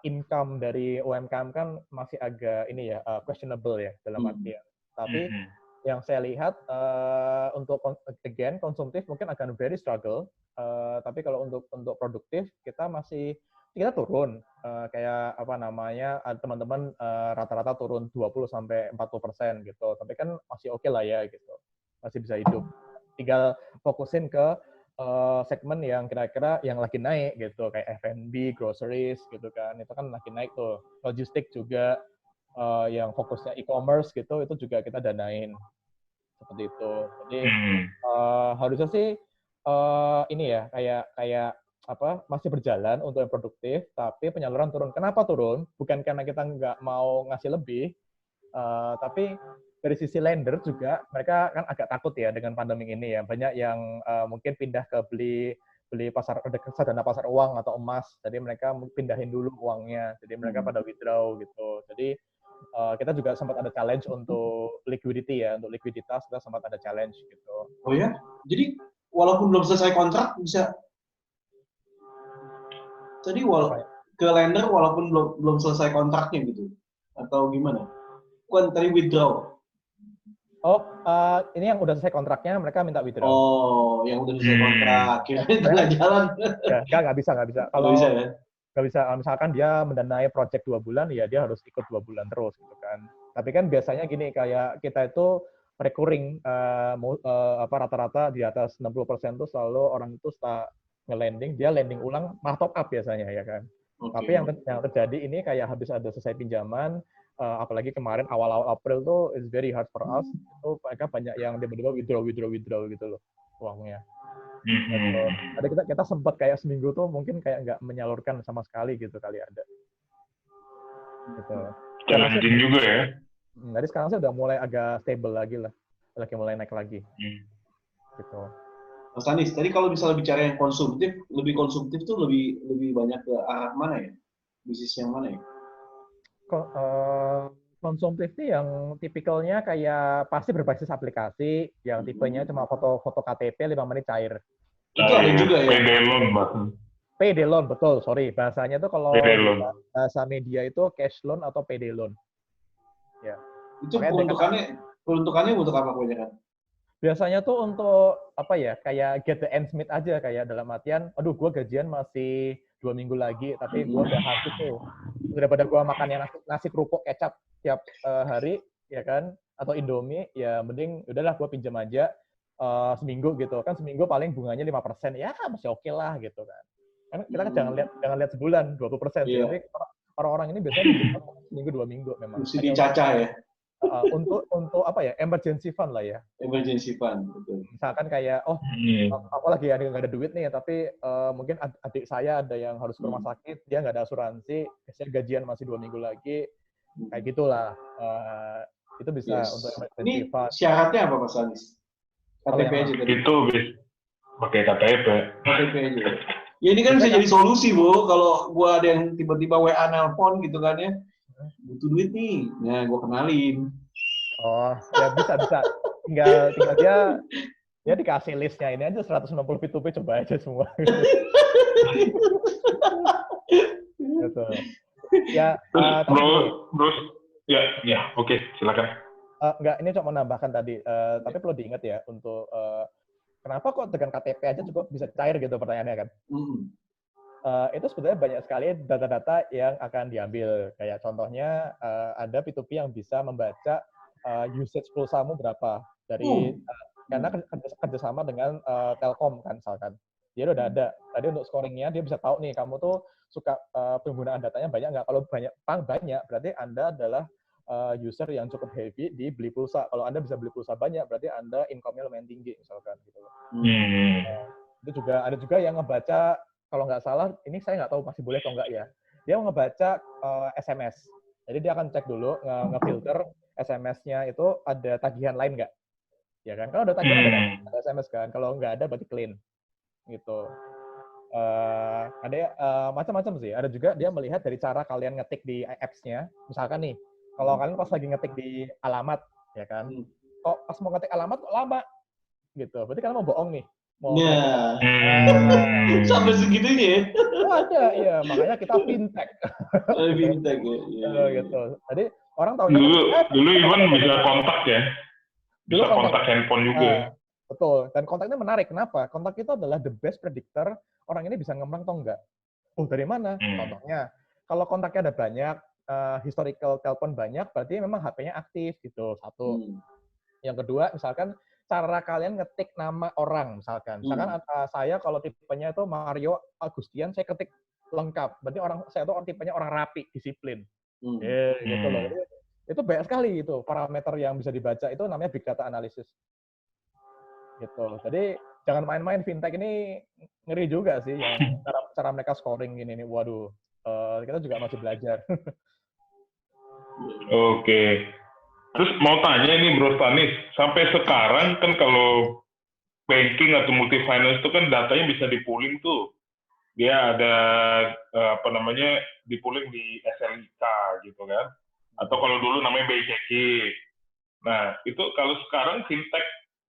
S3: income dari UMKM kan masih agak questionable ya dalam artian. Tapi yang saya lihat untuk konsumtif mungkin akan very struggle. Tapi kalau untuk produktif kita masih kita turun. Kayak apa namanya, teman-teman rata-rata turun 20-40% gitu. Tapi kan masih oke lah ya gitu. Masih bisa hidup. Tinggal fokusin ke segmen yang kira-kira yang lagi naik gitu, kayak F&B, groceries gitu kan. Itu kan lagi naik tuh. Logistik juga yang fokusnya e-commerce gitu, itu juga kita danain. Seperti itu. Jadi harusnya sih ini ya kayak apa masih berjalan untuk yang produktif, tapi penyaluran turun. Kenapa turun? Bukan karena kita nggak mau ngasih lebih, tapi dari sisi lender juga mereka kan agak takut ya dengan pandemi ini ya. Banyak yang mungkin pindah ke beli reksadana pasar uang atau emas. Jadi mereka pindahin dulu uangnya. Jadi mereka pada withdraw gitu. Jadi kita juga sempat ada challenge untuk liquidity ya, untuk likuiditas kita sempat ada challenge gitu.
S1: Oh ya? Jadi walaupun belum selesai kontrak bisa. Jadi ke lender walaupun belum selesai kontraknya gitu, atau gimana? Kan tadi withdraw.
S3: Oh, ini yang udah selesai kontraknya mereka minta withdraw.
S1: Oh, yang udah selesai kontrak, kira-kira tengah jalan.
S3: Ya, nggak bisa. Kalau
S1: bisa ya?
S3: nggak bisa, misalkan dia mendanai project 2 bulan, ya dia harus ikut 2 bulan terus gitu kan. Tapi kan biasanya gini, kayak kita itu recurring, rata-rata di atas 60% tuh selalu orang itu setelah nge-landing, dia landing ulang, malah top up biasanya ya kan.
S1: Okay.
S3: Tapi yang terjadi ini kayak habis ada selesai pinjaman, apalagi kemarin awal-awal April tuh it's very hard for us, itu mereka banyak yang tiba-tiba withdraw gitu loh uangnya. Ada kita sempat kayak seminggu tuh mungkin kayak nggak menyalurkan sama sekali gitu kali ada. Gitu.
S2: Challenging juga ya.
S3: Jadi sekarang sih udah mulai agak stable lagi lah, lagi mulai naik lagi. Gitu.
S1: Mas Anis, tadi kalau misalnya bicara yang konsumtif tuh lebih banyak ke arah mana ya? Bisnis yang mana ya?
S3: Konsumtif ini yang tipikalnya kayak pasti berbasis aplikasi, yang tipenya cuma foto KTP 5 menit cair.
S1: Itu ada juga ya?
S2: PD loan, bahkan.
S3: PD loan, betul, sorry. Bahasanya tuh kalau bahasa media itu cash loan atau PD loan. Ya.
S1: Itu peruntukannya untuk apa kebanyakan?
S3: Biasanya tuh untuk apa ya, kayak get the ends meet aja, kayak dalam artian, aduh gue gajian masih 2 minggu lagi, tapi gue udah habis tuh. Daripada gue makannya nasi kerupuk kecap tiap hari, ya kan, atau Indomie, ya mending udahlah gue pinjam aja seminggu gitu. Kan seminggu paling bunganya 5%, ya masih oke lah gitu kan. Kan kita kan jangan lihat sebulan 20%.
S1: Yeah.
S3: Jadi orang-orang ini biasanya pinjam seminggu 2 minggu memang.
S1: Mesti dicacah ya.
S3: Untuk apa ya, emergency fund lah ya.
S1: Emergency fund, betul.
S3: Misalkan kayak, aku lagi nggak ada duit nih, tapi mungkin adik saya ada yang harus ke rumah sakit, dia nggak ada asuransi, biasanya gajian masih 2 minggu lagi, kayak gitulah. Itu bisa untuk emergency fund.
S1: Ini syaratnya apa Mas Anis? KTP aja tadi.
S2: Itu pakai KTP.
S1: KTP aja. Ya ini kan bisa jadi solusi, Bu. Kalau gua ada yang tiba-tiba WA nelpon gitu kan ya, butuh duit nih, nah gue kenalin.
S3: Oh, ya bisa. Tinggal dia dikasih listnya, ini aja 160 P2P, coba aja semua. Gitu. Ya,
S2: terus ya, oke, silakan.
S3: Enggak, ini cuma menambahkan tadi, tapi perlu diingat ya untuk kenapa kok dengan KTP aja cukup bisa cair gitu pertanyaannya kan? Itu sebenarnya banyak sekali data-data yang akan diambil. Kayak contohnya ada P2P yang bisa membaca usage pulsamu berapa dari karena kerjasama dengan Telkom kan misalkan. Dia udah ada. Tadi untuk scoringnya dia bisa tahu nih kamu tuh suka penggunaan datanya banyak nggak. Kalau banyak berarti Anda adalah user yang cukup heavy di beli pulsa. Kalau Anda bisa beli pulsa banyak berarti Anda income-nya lumayan tinggi misalkan gitu. Itu juga ada juga yang ngebaca, kalau nggak salah, ini saya nggak tahu masih boleh atau nggak ya. Dia ngebaca SMS. Jadi dia akan cek dulu, ngefilter SMS-nya itu ada tagihan lain nggak. Ya kan? Kalau ada tagihan ada SMS kan. Kalau nggak ada berarti clean. Gitu. Ada macam-macam sih. Ada juga dia melihat dari cara kalian ngetik di apps-nya. Misalkan nih, kalau kalian pas lagi ngetik di alamat, ya kan? Kok pas mau ngetik alamat kok lama? Gitu. Berarti kalian mau bohong nih.
S1: Sampai segitunya ya?
S3: Ada, iya. Makanya kita fintech.
S1: Fintech ya.
S3: Gitu. Jadi orang tahu
S2: dulu even bisa kontak ya. Bisa kontak handphone juga.
S3: Betul. Dan kontaknya menarik. Kenapa? Kontak itu adalah the best predictor orang ini bisa ngemlang atau enggak. Oh, dari mana? Contohnya, kalau kontaknya ada banyak, historical telepon banyak, berarti memang HP-nya aktif gitu. Satu. Yang kedua, misalkan cara kalian ngetik nama orang, misalkan. Misalkan saya kalau tipenya itu Mario Agustian, saya ketik lengkap. Berarti saya itu tipenya orang rapi, disiplin. Gitu loh. Jadi, itu banyak sekali itu parameter yang bisa dibaca, itu namanya big data analysis. Gitu. Jadi jangan main-main, fintech ini ngeri juga sih yang cara mereka scoring ini nih. Waduh, kita juga masih belajar.
S2: Oke. Terus mau tanya nih Bro Stanis, sampai sekarang kan kalau banking atau multi finance itu kan datanya bisa di-pooling tuh. Dia ada di-pooling di SLIK gitu kan. Atau kalau dulu namanya BI checking. Nah, itu kalau sekarang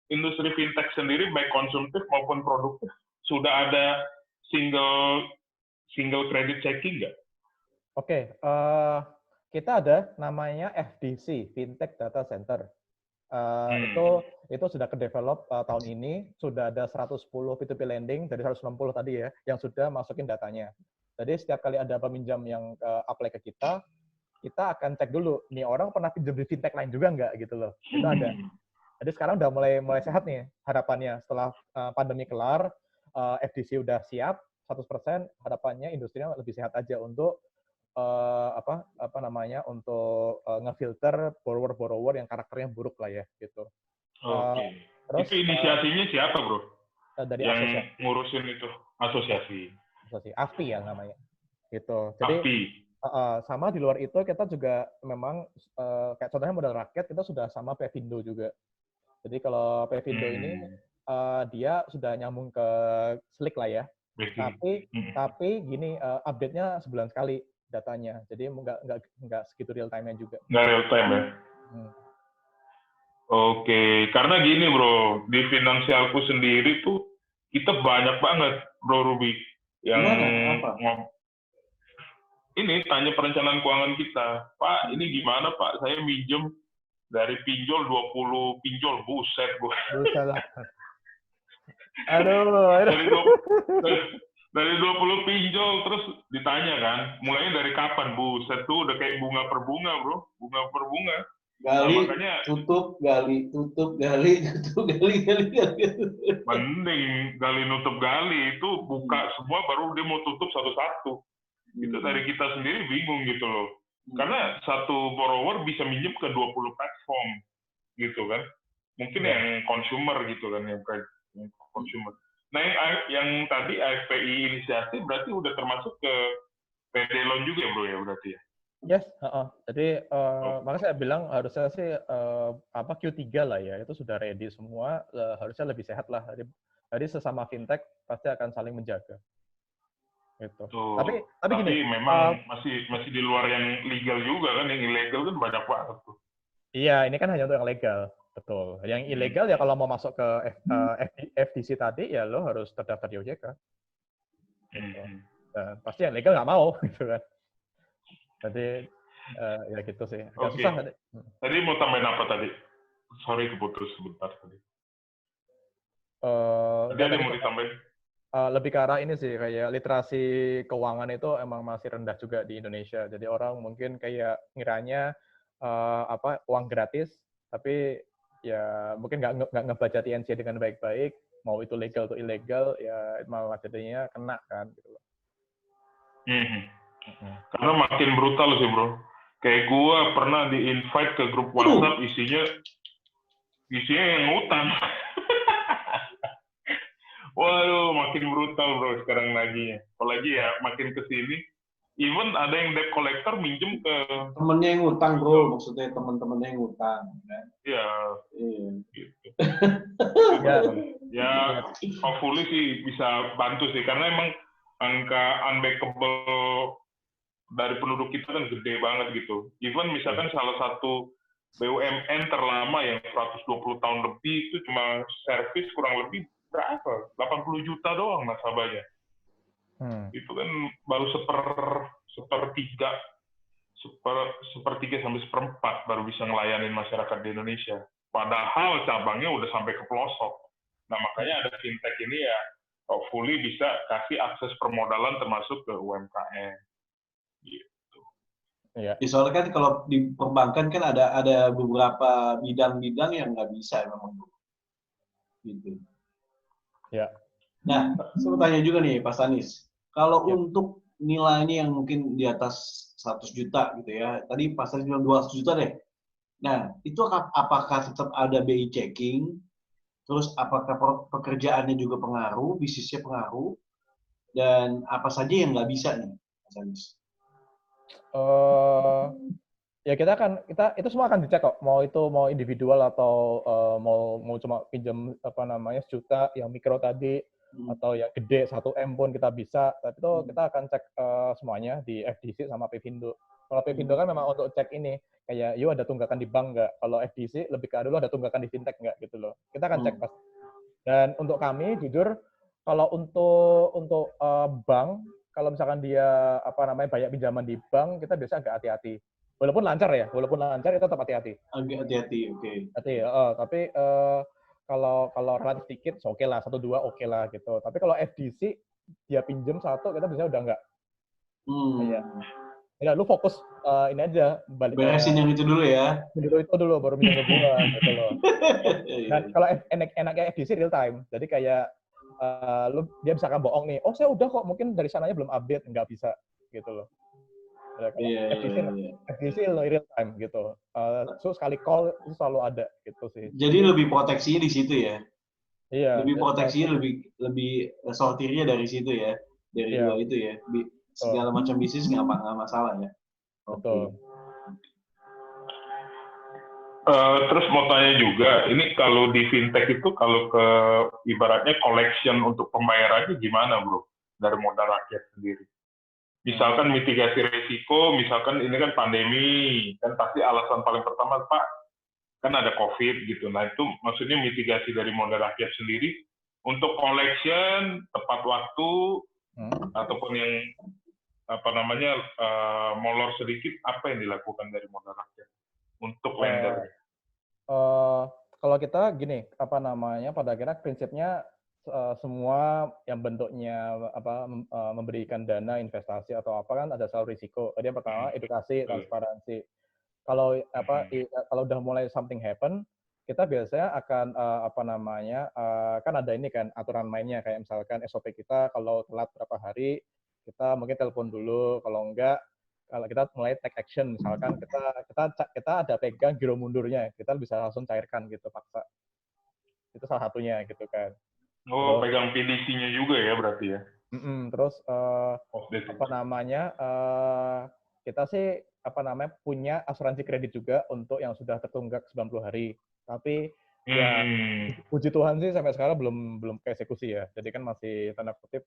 S2: industri fintech sendiri baik konsumtif maupun produktif sudah ada single credit checking nggak?
S3: Oke, kita ada namanya FDC, Fintech Data Center. Itu sudah ke-develop tahun ini, sudah ada 110 P2P lending dari 160 tadi ya, yang sudah masukin datanya. Jadi setiap kali ada peminjam yang apply ke kita akan cek dulu, nih orang pernah pinjam di fintech lain juga nggak gitu loh. Itu ada. Jadi sekarang udah mulai sehat nih harapannya. Setelah pandemi kelar, FDC udah siap 100%, harapannya industrinya lebih sehat aja untuk untuk ngefilter borrower yang karakternya buruk lah ya gitu.
S2: Oke.
S3: Terus
S2: itu inisiasinya siapa bro?
S3: Dari
S2: yang
S3: asosiasi.
S2: ngurusin itu asosiasi
S3: AFPI ya namanya. Gitu. Jadi
S2: AFPI.
S3: Sama di luar itu kita juga memang kayak contohnya modal rakyat kita sudah sama Pevindo juga. Jadi kalau Pevindo ini dia sudah nyambung ke Slick lah ya. Tapi gini update-nya sebulan sekali datanya. Jadi nggak segitu real time-nya juga.
S2: Nggak real time ya? Oke, karena gini bro, di finansialku sendiri tuh kita banyak banget bro Ruby yang ini tanya perencanaan keuangan kita. Pak, ini gimana Pak? Saya minjem dari pinjol 20 pinjol, buset gue.
S3: Aduh.
S2: Dari 20 pinjol terus ditanya kan, mulainya dari kapan? Buset tuh udah kayak bunga per bunga bro, bunga per bunga.
S1: Gali, nah, makanya, tutup, gali.
S2: Mending gali nutup gali, itu buka semua baru dia mau tutup satu-satu. Itu dari kita sendiri bingung gitu loh. Karena satu borrower bisa minjem ke 20 platform gitu kan. Mungkin yang consumer gitu kan, yang consumer. Nah yang tadi AFPI inisiasi berarti udah termasuk ke PD loan juga bro ya berarti ya?
S3: Yes, jadi makanya saya bilang harusnya sih Q3 lah ya, itu sudah ready semua, harusnya lebih sehat lah. Jadi sesama fintech pasti akan saling menjaga. Gitu. Tapi gini,
S2: memang masih di luar yang legal juga kan, yang ilegal kan banyak banget tuh.
S3: Iya, ini kan hanya untuk yang legal, betul. Yang ilegal ya kalau mau masuk ke FDC tadi ya lo harus terdaftar di OJK. Gitu. Dan pasti yang legal nggak mau, gitu kan. Jadi ya gitu sih. Agak susah tadi.
S2: Tadi mau tambahin apa tadi? Sorry keputus sebentar tadi. Tadi mau ditambahin?
S3: Lebih ke arah ini sih, kayak literasi keuangan itu emang masih rendah juga di Indonesia. Jadi orang mungkin kayak ngiranya uang gratis, tapi ya mungkin nggak ngebaca TNC dengan baik-baik, mau itu legal atau ilegal, ya malah jadinya kena kan. Gitu.
S2: Karena makin brutal sih bro. Kayak gue pernah di-invite ke grup WhatsApp isinya yang ngutang. Waduh, makin brutal bro sekarang lagi. Apalagi ya makin kesini, even ada yang debt collector minjem ke
S1: temennya yang ngutang bro, maksudnya teman-temannya yang ngutang. Kan?
S2: Iya. Gitu. Ya, hopefully sih bisa bantu sih, karena emang angka unbankable dari penduduk kita kan gede banget gitu. Even misalkan salah satu BUMN terlama yang 120 tahun lebih itu cuma servis kurang lebih berapa? 80 juta doang nasabahnya. Itu kan baru sepertiga sampai seperempat baru bisa ngelayanin masyarakat di Indonesia. Padahal cabangnya udah sampai ke pelosok. Nah makanya ada fintech ini ya hopefully bisa kasih akses permodalan termasuk ke UMKM. Gitu.
S3: Iya.
S1: Soalnya kan kalau di perbankan kan ada beberapa bidang-bidang yang nggak bisa memang. Gitu.
S3: Ya.
S1: Nah, saya mau tanya juga nih Pak Stanis, kalau
S3: Ya.
S1: untuk nilainya yang mungkin di atas 100 juta gitu ya, tadi Pak Stanis bilang 200 juta deh. Nah, itu apakah tetap ada BI checking, terus apakah pekerjaannya juga pengaruh, bisnisnya pengaruh, dan apa saja yang nggak bisa nih, Pak Stanis?
S3: Ya kita itu semua akan dicek kok, mau individual atau mau cuma pinjam apa namanya sejuta, yang mikro tadi atau yang gede 1 M pun kita bisa. Tapi itu kita akan cek semuanya di FDC sama Pvindo. Kalau Pvindo kan memang untuk cek ini, kayak yuk ada tunggakan di bank nggak. Kalau FDC lebih ke dulu ada tunggakan di fintech nggak gitu loh. Kita akan cek pas. Dan untuk kami jujur, kalau untuk bank, kalau misalkan dia apa namanya banyak pinjaman di bank, kita biasa agak hati-hati. Walaupun lancar itu tetap hati-hati.
S1: Agak hati-hati, oke.
S3: Tapi kalau relatif dikit, oke lah, 1-2 oke lah gitu. Tapi kalau FDC dia pinjem 1, kita biasanya udah enggak. Ya, lu fokus ini aja balik.
S1: Beresin yang itu dulu ya.
S3: Itu dulu baru pinjam ke gua gitu loh. Dan kalau enaknya FDC real time, jadi kayak dia bisa kan bohong nih. Oh saya udah kok, mungkin dari sananya belum update, nggak bisa gitu loh. FDC real time gitu. So sekali call itu selalu ada gitu sih.
S1: Jadi lebih proteksinya di situ ya.
S3: Iya.
S1: Lebih proteksinya lebih sortirnya dari situ ya. Dari dua itu ya. Segala macam bisnis nggak masalah ya.
S3: Betul.
S2: Terus mau tanya juga, ini kalau di fintech itu kalau ke ibaratnya collection untuk pembayarannya gimana bro? Dari modal rakyat sendiri. Misalkan mitigasi risiko, misalkan ini kan pandemi, kan pasti alasan paling pertama Pak, kan ada COVID gitu. Nah itu maksudnya mitigasi dari modal rakyat sendiri untuk collection tepat waktu ataupun yang apa namanya molor sedikit, apa yang dilakukan dari modal rakyat untuk lender?
S3: Kalau kita gini, apa namanya pada akhirnya prinsipnya semua yang bentuknya memberikan dana investasi atau apa kan ada selalu risiko. Jadi yang pertama edukasi, transparansi. Kalau kalau udah mulai something happen, kita biasanya akan kan ada ini kan aturan mainnya, kayak misalkan SOP kita kalau telat berapa hari kita mungkin telepon dulu, kalau enggak kalau kita mulai take action, misalkan kita ada pegang giro mundurnya, kita bisa langsung cairkan gitu paksa. Itu salah satunya gitu kan.
S2: Oh, pegang PDC-nya juga ya berarti ya.
S3: Terus kita sih punya asuransi kredit juga untuk yang sudah tertunggak 90 hari. Tapi ya puji Tuhan sih sampai sekarang belum keeksekusi ya. Jadi kan masih tanda kutip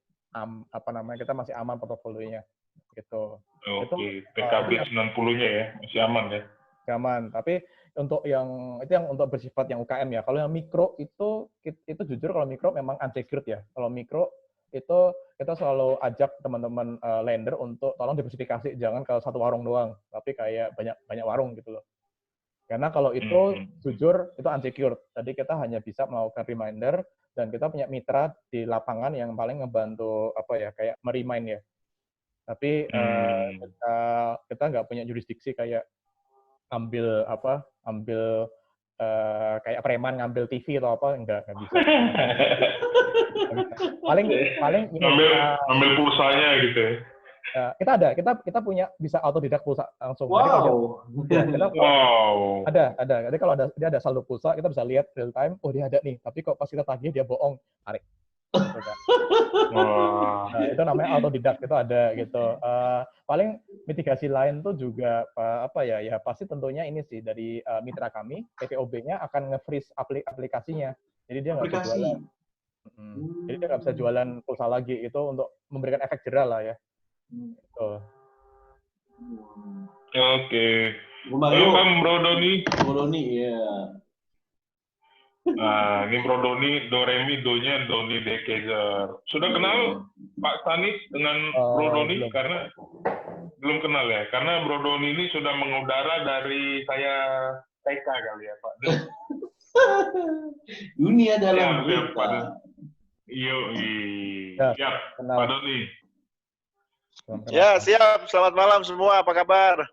S3: kita masih aman portofolionya gitu.
S2: Oke, PKB 90-nya ya masih aman ya.
S3: Aman, tapi untuk yang untuk bersifat yang UKM ya. Kalau yang mikro itu jujur kalau mikro memang unsecured ya. Kalau mikro itu kita selalu ajak teman-teman lender untuk tolong diversifikasi, jangan kalau satu warung doang, tapi kayak banyak warung gitu loh. Karena kalau itu jujur itu unsecured. Jadi kita hanya bisa melakukan reminder dan kita punya mitra di lapangan yang paling ngebantu kayak meremind ya. Tapi kita nggak punya jurisdiksi kayak ambil kayak preman ngambil TV atau apa, enggak bisa. paling
S2: ngambil pulsanya gitu ya.
S3: Kita punya bisa autodidak pulsa langsung.
S1: Wow.
S3: Ada. Jadi kalau dia ada saldo pulsa, kita bisa lihat real time, oh dia ada nih, tapi kok pas kita tagih dia bohong, tarik. Itu namanya autodidak, itu ada gitu. Paling mitigasi lain tuh juga ya pasti tentunya ini sih dari mitra kami, PPOB-nya akan nge-freeze aplikasinya. Jadi dia nggak bisa jualan. Jadi dia nggak bisa jualan pulsa lagi, itu untuk memberikan efek jera lah ya.
S2: Oke. Welcome Bro Doni.
S1: Bro Doni ya.
S2: Nah, ini Bro Doni, Do Remi, Do-nya Doni De Kaiser. Sudah kenal Pak Stanis dengan Bro Doni?
S3: Belum.
S2: Karena belum kenal ya, karena Bro Doni ini sudah mengudara dari saya TK kali ya Pak.
S1: Dunia dalam berita.
S3: Ya,
S2: Siap,
S3: kenal.
S2: Pak Doni.
S4: Ya, siap. Selamat malam semua. Apa kabar?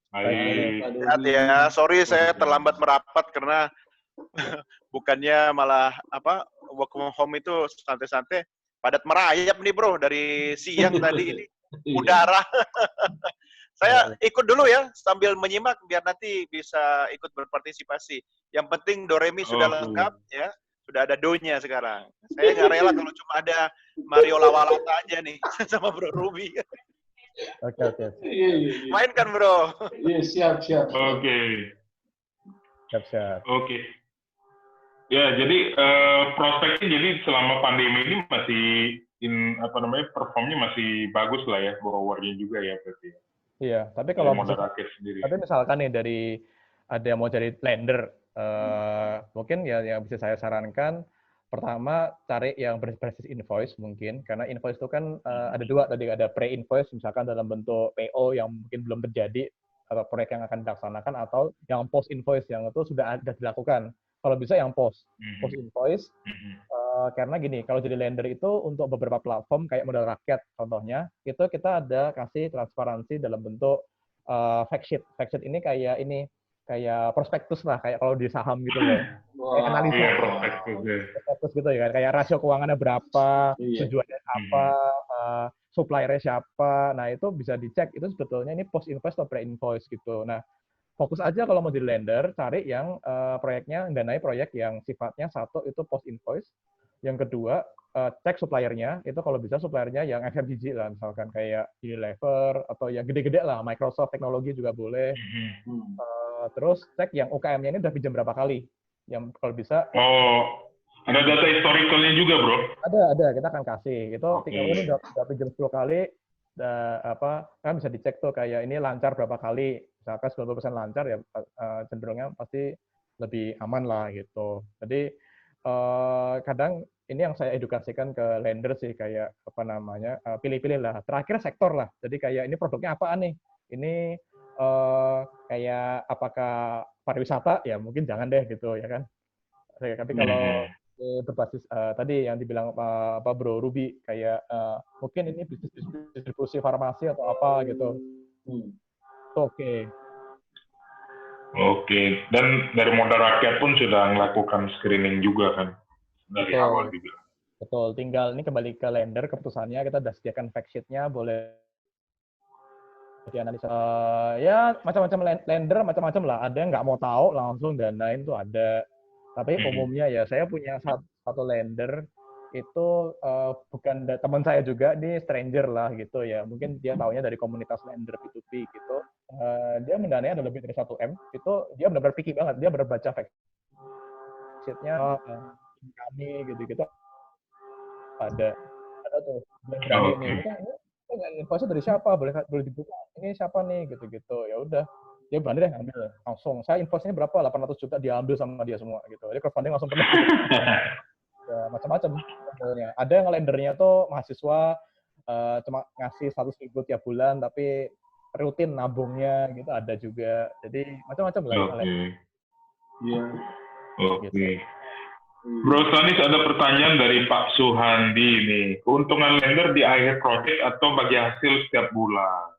S2: Baik.
S1: Pak
S4: Sehat
S1: Doni.
S4: ya. Sorry saya terlambat merapat karena bukannya malah work from home itu santai-santai. Padat merayap nih bro dari siang tadi ini udara. Saya ikut dulu ya sambil menyimak biar nanti bisa ikut berpartisipasi. Yang penting Doremi sudah lengkap ya. Sudah ada do-nya sekarang. Saya nggak rela kalau cuma ada Mario Lawalata aja nih sama Bro Ruby.
S3: Oke.
S1: Iya.
S4: Main kan bro?
S1: Iya, siap.
S2: Oke.
S3: Siap.
S2: Oke. Ya, jadi prospeknya jadi selama pandemi ini masih performnya masih bagus lah ya, borrowernya juga ya berarti.
S3: Iya, tapi kalau
S2: modal rakyat sendiri.
S3: tapi misalkan nih dari ada yang mau jadi lender, mungkin ya yang bisa saya sarankan pertama cari yang berbasis invoice mungkin, karena invoice itu kan ada dua tadi, ada pre-invoice misalkan dalam bentuk PO yang mungkin belum terjadi atau proyek yang akan dilaksanakan, atau yang post invoice yang itu sudah ada dilakukan. Kalau bisa yang post invoice, karena gini, kalau jadi lender itu untuk beberapa platform kayak modal rakyat contohnya, itu kita ada kasih transparansi dalam bentuk fact sheet. Fact sheet ini kayak prospektus lah, kayak kalau di saham gitu loh. Kayak analisis.
S2: Iya, prospektus
S3: gitu ya, kayak rasio keuangannya berapa, tujuannya apa, suppliernya siapa. Nah, itu bisa dicek, itu sebetulnya ini post invoice atau pre invoice gitu. Nah, fokus aja kalau mau jadi lender, cari yang proyeknya, danai proyek yang sifatnya satu itu post invoice, yang kedua cek suppliernya, itu kalau bisa suppliernya yang FMCG lah, misalkan kayak Unilever atau yang gede-gede lah, Microsoft teknologi juga boleh. Terus cek yang UKM-nya ini udah pinjam berapa kali, yang kalau bisa.
S2: Oh, ada data historicalnya juga bro?
S3: Ada, kita akan kasih. Itu ini udah pinjam 10 kali, kan bisa dicek tuh kayak ini lancar berapa kali. Misalkan 90% lancar ya cenderungnya pasti lebih aman lah gitu. Jadi kadang ini yang saya edukasikan ke lender sih, kayak pilih-pilih lah. Terakhir sektor lah. Jadi kayak ini produknya apaan nih? Ini kayak apakah pariwisata? Ya mungkin jangan deh gitu ya kan. Tapi kalau berbasis tadi yang dibilang Bro Ruby, kayak mungkin ini bisnis distribusi farmasi atau apa gitu. Oke.
S2: Dan dari modal rakyat pun sudah melakukan screening juga kan dari awal juga.
S3: Betul, tinggal ini kembali ke lender, keputusannya kita sudah sediakan fact sheet-nya, boleh dianalisa. Ya macam-macam lender, macam-macam lah. Ada yang nggak mau tahu langsung danain tuh ada. Tapi umumnya ya saya punya satu lender itu bukan teman saya juga, ini stranger lah gitu ya. Mungkin dia taunya dari komunitas lender P2P gitu. Dia mendanai ada lebih dari 1M. Itu dia benar-benar picky banget. Dia benar baca fact sheet-nya kami gitu-gitu. Ada tuh. Dia berani nih. Ini invoice dari siapa? Boleh dibuka. Ini siapa nih gitu-gitu. Ya udah. Dia berani deh ngambil langsung. Saya invoice-nya berapa? 800 juta diambil sama dia semua gitu. Jadi crowdfunding langsung penuh. Ya, macam-macam. Ada yang lendernya tuh mahasiswa cuma ngasih 100.000 tiap bulan tapi rutin nabungnya gitu, ada juga. Jadi macam-macam lah.
S1: Iya.
S2: Oke. Bro Stanis, ada pertanyaan dari Pak Suhandi nih. Keuntungan lender di akhir proyek atau bagi hasil setiap bulan?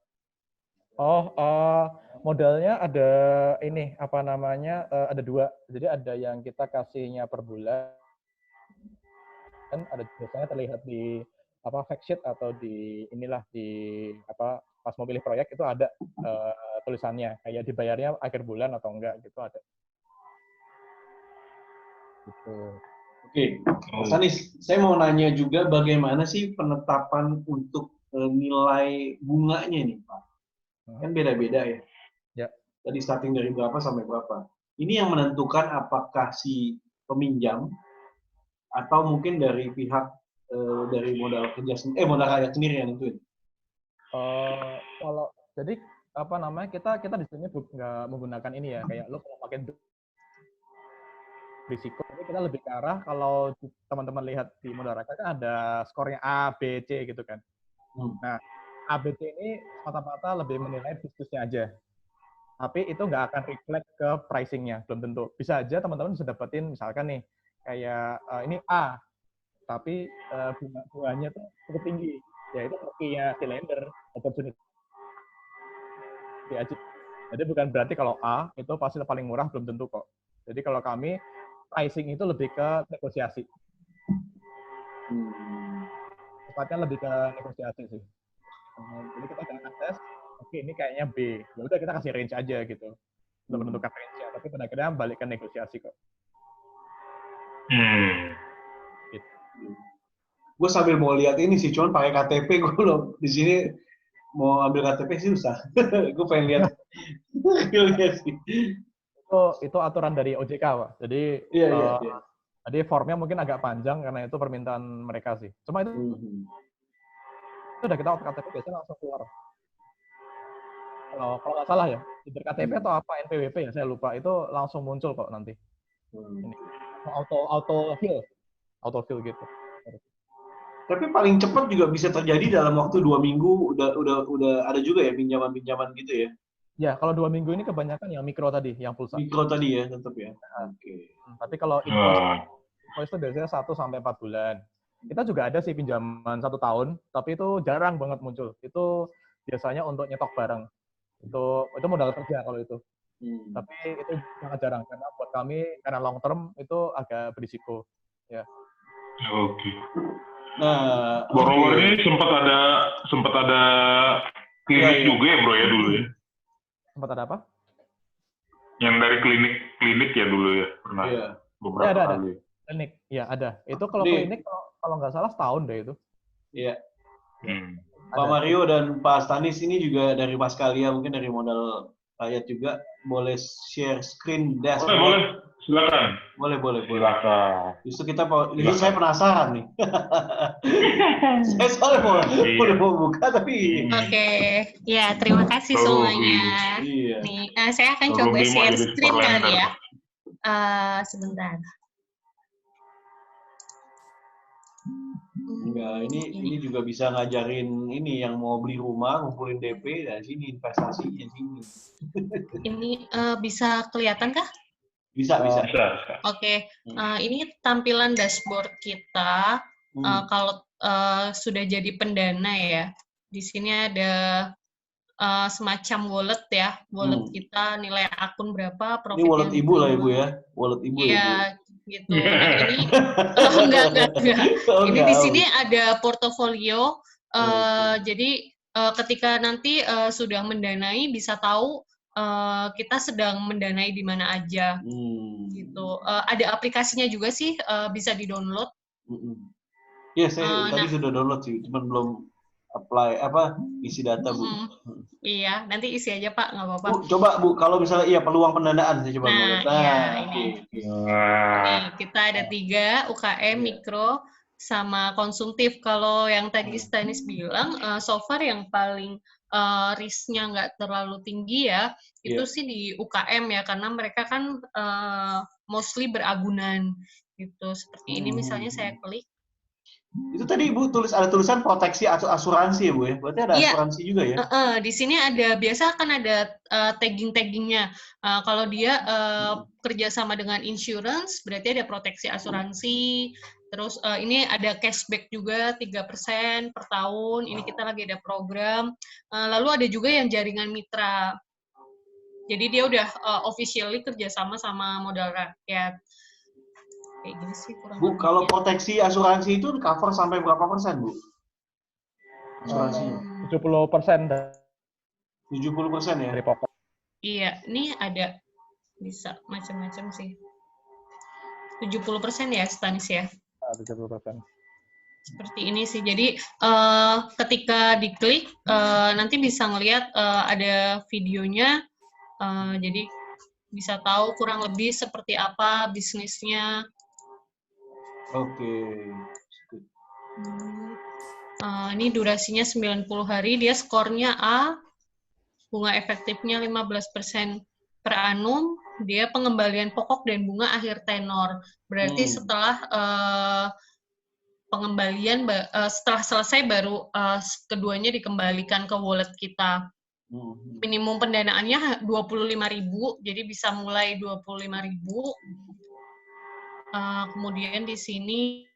S3: Modalnya ada ini ada dua. Jadi ada yang kita kasihnya per bulan, dan ada biasanya terlihat di fact sheet atau di pas mau pilih proyek itu ada tulisannya kayak dibayarnya akhir bulan atau enggak gitu, ada. Gitu.
S1: Oke, Mas Anies, saya mau nanya juga bagaimana sih penetapan untuk nilai bunganya nih Pak? Kan beda-beda ya.
S3: Ya.
S1: Tadi starting dari berapa sampai berapa? Ini yang menentukan apakah si peminjam atau mungkin dari pihak dari modal rakyat sendiri yang nentuin?
S3: Kalau jadi kita di sini nggak menggunakan ini ya, kayak lo kalau pakai risiko, ini kita lebih ke arah kalau teman-teman lihat di modal rakyat kan ada skornya A, B, C gitu kan. Nah, A, B, C ini mata-mata lebih menilai bisnisnya aja. Tapi itu nggak akan reflect ke pricing-nya, belum tentu. Bisa aja teman-teman bisa dapetin misalkan nih, kayak ini A, tapi bunganya tuh cukup tinggi, yaitu hokinya si lender, opportunity aja. Jadi bukan berarti kalau A itu pasti paling murah, belum tentu kok. Jadi kalau kami pricing itu lebih ke negosiasi. Tepatnya lebih ke negosiasi sih. Jadi kita jangan akses, oke ini kayaknya B, ya udah kita kasih range aja gitu, untuk menentukan range-nya. Tapi pada akhirnya balik ke negosiasi kok.
S1: Gitu. Gue sambil mau lihat ini sih, cuman pakai KTP gue belum di sini mau ambil KTP sih susah. Gue pengen lihat realnya sih.
S3: Itu aturan dari OJK, Pak. Jadi
S1: Iya.
S3: Jadi formnya mungkin agak panjang karena itu permintaan mereka sih. Cuma itu udah kita KTP biasanya langsung keluar. Kalau nggak salah ya, either KTP atau apa NPWP ya, saya lupa. Itu langsung muncul kok nanti. Ini. Auto fill gitu.
S1: Tapi paling cepat juga bisa terjadi dalam waktu 2 minggu. Udah ada juga ya pinjaman gitu ya.
S3: Ya, kalau 2 minggu ini kebanyakan yang mikro tadi, yang pulsa.
S1: Mikro tadi ya, tetap ya. Oke.
S3: Tapi kalau invoice itu biasanya 1 sampai 4 bulan. Kita juga ada sih pinjaman 1 tahun, tapi itu jarang banget muncul. Itu biasanya untuk nyetok barang. Itu modal kerja kalau itu. Tapi itu sangat jarang karena buat kami karena long term itu agak berisiko. Ya.
S2: Oke.
S1: Nah,
S2: borrower ini sempat ada klinik juga ya bro ya dulu ya.
S3: Sempat ada apa?
S2: Yang dari klinik ya dulu ya pernah.
S1: Iya.
S2: Beberapa
S3: ada.
S2: kali.
S3: Klinik, ya ada. Itu kalau klinik kalau nggak salah setahun deh itu.
S1: Iya. Pak Mario dan Pak Stanis ini juga dari Mas Kalia, mungkin dari Modal Rakyat juga, boleh share screen dashboard.
S2: Boleh, silakan.
S1: Boleh.
S2: Silakan.
S1: Justru saya penasaran nih. Saya soalnya udah mau buka tapi.
S5: Oke, ya terima kasih semuanya.
S1: Iya.
S5: Nih, saya akan coba share screen kali ya. Sebentar.
S1: Enggak, ini juga bisa ngajarin ini yang mau beli rumah, ngumpulin DP dari sini, investasinya sini.
S5: Ini bisa kelihatan kah?
S1: Bisa.
S5: Oke, ini tampilan dashboard kita. Kalau sudah jadi pendana ya, di sini ada semacam wallet ya, wallet kita, nilai akun berapa, profit.
S1: Ini wallet ibu lah ibu ya, wallet ibu ya.
S5: Iya, gitu. Nah ini enggak. Ini di sini ada portofolio. Jadi ketika nanti sudah mendanai bisa tahu kita sedang mendanai di mana aja. Gitu. Ada aplikasinya juga sih, bisa di-download.
S1: Iya, saya tadi sudah download sih, cuma belum isi data Bu.
S5: Iya, nanti isi aja Pak, nggak apa-apa.
S1: Coba Bu, kalau misalnya peluang pendanaan saya coba.
S5: Nih, kita ada 3, UKM, mikro, sama konsumtif. Kalau yang tadi Stanis bilang, so far yang paling risk-nya nggak terlalu tinggi ya, itu sih di UKM ya, karena mereka kan mostly beragunan gitu. Seperti ini misalnya saya klik.
S1: Itu tadi Ibu ada tulisan proteksi asuransi ya Bu ya? Berarti ada asuransi juga ya?
S5: Di sini biasa kan ada tagging-taggingnya. Kalau dia kerjasama dengan insurance, berarti ada proteksi asuransi. Terus ini ada cashback juga 3% per tahun. Ini kita lagi ada program. Lalu ada juga yang jaringan mitra. Jadi dia udah officially kerjasama sama Modal Rakyat. Kayak gini sih kurang
S1: Bu, kalau proteksi asuransi itu cover sampai berapa persen, Bu?
S3: Asuransinya? 70%.
S1: 70% ya?
S3: Dari pokok.
S5: Iya, ini ada bisa macam-macam sih. 70% ya, Stanis ya?
S3: 70%.
S5: Seperti ini sih. Jadi ketika diklik nanti bisa ngelihat ada videonya. Jadi bisa tahu kurang lebih seperti apa bisnisnya.
S1: Oke.
S5: Ini durasinya 90 hari, dia skornya A, bunga efektifnya 15% per annum, dia pengembalian pokok dan bunga akhir tenor. Berarti setelah pengembalian, setelah selesai baru keduanya dikembalikan ke wallet kita. Minimum pendanaannya 25.000, jadi bisa mulai 25.000. Kemudian di sini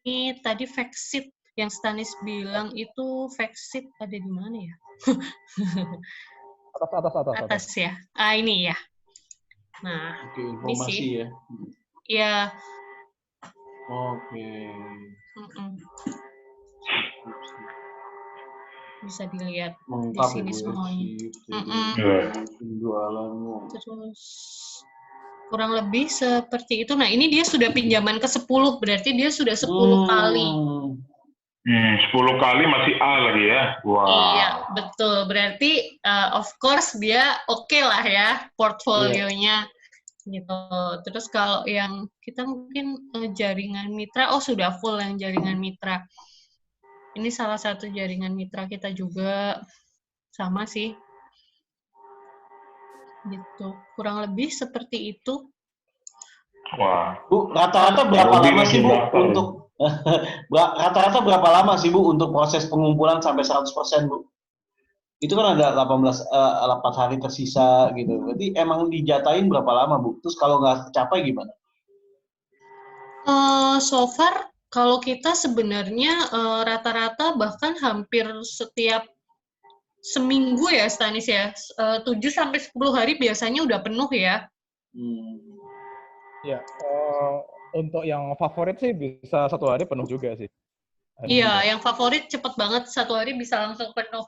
S5: tadi Fexit yang Stanis bilang itu Fexit ada di mana ya? Atas ya. Ini ya. Nah,
S1: Oke,
S5: ini
S1: informasi
S5: sih.
S1: ya.
S5: Ya.
S1: Oke.
S5: Bisa dilihat
S1: Mengungkap
S5: di sini
S1: ya, Bu,
S5: semuanya.
S1: Penjualannya.
S5: Terus kurang lebih seperti itu. Nah, ini dia sudah pinjaman ke-10, berarti dia sudah 10 kali.
S2: 10 kali masih A lagi ya. Wah.
S5: Iya, betul. Berarti of course dia oke lah ya portfolionya. Gitu. Terus kalau yang kita mungkin jaringan mitra, sudah full yang jaringan mitra. Ini salah satu jaringan mitra kita juga, sama sih. Gitu. Kurang lebih seperti itu.
S2: Wah.
S1: Bu, rata-rata berapa lama sih Bu untuk rata-rata berapa lama sih Bu untuk proses pengumpulan sampai 100% Bu? Itu kan ada 8 hari tersisa gitu. Berarti emang dijatain berapa lama Bu? Terus kalau nggak tercapai gimana?
S5: So far kalau kita sebenarnya rata-rata bahkan hampir setiap seminggu ya Stanis ya, 7-10 hari biasanya udah penuh ya.
S3: Ya, untuk yang favorit sih bisa 1 hari penuh juga sih.
S5: Iya, yang favorit cepet banget 1 hari bisa langsung penuh.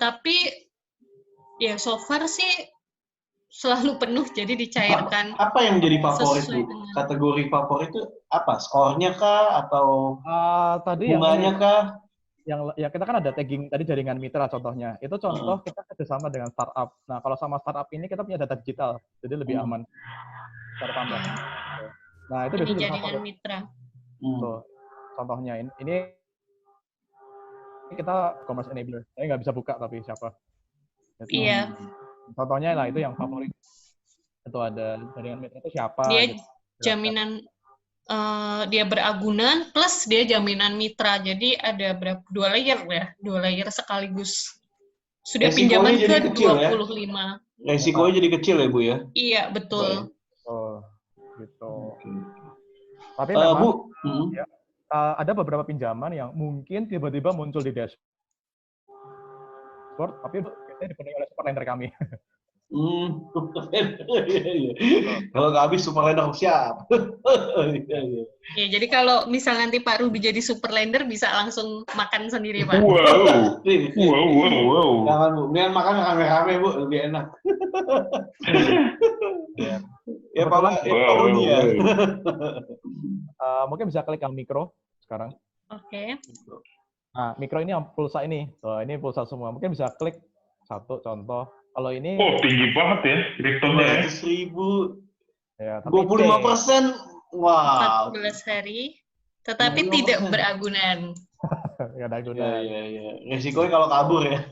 S5: Tapi ya so far sih selalu penuh, jadi dicairkan.
S1: Apa yang jadi favorit Bu? Kategori favorit itu apa? Skornya kah atau bunganya kah?
S3: Yang kita kan ada tagging tadi jaringan mitra contohnya. Itu contoh kita kerjasama dengan startup. Nah, kalau sama startup ini kita punya data digital, jadi lebih aman. Cara tambah. Nah, itu biasanya
S5: jaringan mitra.
S3: Tuh, contohnya ini kita commerce enabler. Saya nggak bisa buka tapi siapa.
S5: Iya.
S3: Contohnya lah itu yang favorit. Itu ada jaringan mitra itu siapa.
S5: Dia
S3: gitu.
S5: Jaminan dia beragunan plus dia jaminan mitra. Jadi ada berapa? 2 layer ya, 2 layer sekaligus. Sudah pinjaman ke 25. Ya?
S1: Resikonya jadi kecil ya Bu ya?
S5: Iya, betul.
S3: Gitu. Tapi memang
S1: Bu,
S3: ya, ada beberapa pinjaman yang mungkin tiba-tiba muncul di dashboard, tapi biasanya dipenuhi oleh superlender kami.
S1: Kalau nggak habis superlender siap.
S5: Ya, jadi kalau misal nanti Pak Ruby jadi superlender bisa langsung makan sendiri Pak.
S2: Wow.
S1: Jangan Bu, mendingan makan rame-rame Bu, lebih enak. Ya Pak Ruby ya.
S3: Mungkin bisa klik yang mikro sekarang.
S5: Oke.
S3: Nah, mikro ini yang pulsa ini. Ini pulsa semua. Mungkin bisa klik satu contoh. Kalau ini
S2: tinggi banget ya kriptonya.
S1: 100.000.
S3: Ya,
S1: 25%. Wow.
S5: 14 hari. Tetapi tidak beragunan.
S3: Nggak ada agunan.
S1: Iya. Resikonya kalau kabur ya.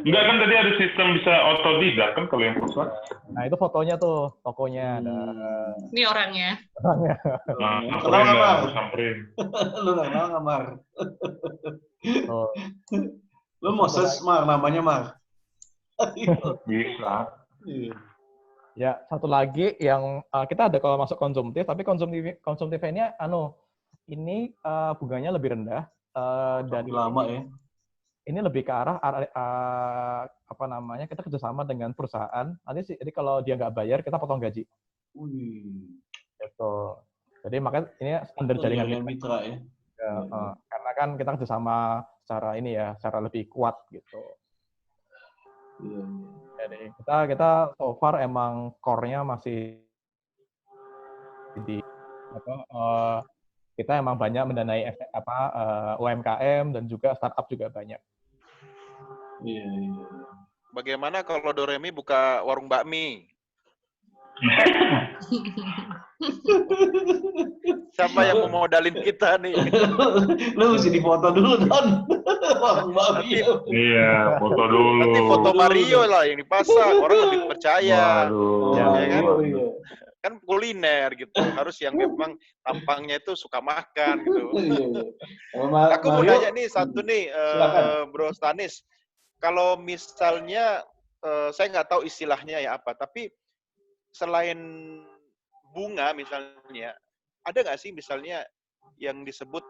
S2: Enggak kan tadi ada sistem bisa otodidak kan kalau yang pulsa.
S3: Nah, itu fotonya tuh, tokonya.
S5: Ini orangnya.
S2: Nah, samperin.
S1: Lu nggak kenal nggak, Mar? Lu Moses, Mar, namanya Mar.
S2: Bisa.
S3: Ya, satu lagi yang kita ada kalau masuk konsumtif, tapi konsumtifnya ini bunganya lebih rendah dan
S1: lama ya.
S3: Ini lebih ke arah kita kerjasama dengan perusahaan. Nanti jadi kalau dia nggak bayar kita potong gaji. Gitu. Jadi makanya ini standar jaringan
S1: mitra ya.
S3: Karena kan kita kerjasama secara lebih kuat gitu. Jadi kita so far emang core-nya masih di kita emang banyak mendanai UMKM dan juga startup juga banyak.
S1: Iya.
S4: Bagaimana kalau Doremi buka warung bakmi? Siapa yang mau modalin kita nih?
S1: Lu mesti difoto dulu, Don. Warung bakmi.
S2: Iya, foto dulu.
S4: Nanti foto Mario lah yang dipasang, orang lebih percaya. Ya kan? Kan kuliner gitu, harus yang memang tampangnya itu suka makan gitu. Aku mau nanya nih satu nih, Bro Stanis. Kalau misalnya saya nggak tahu istilahnya ya apa, tapi selain bunga misalnya, ada nggak sih misalnya yang disebut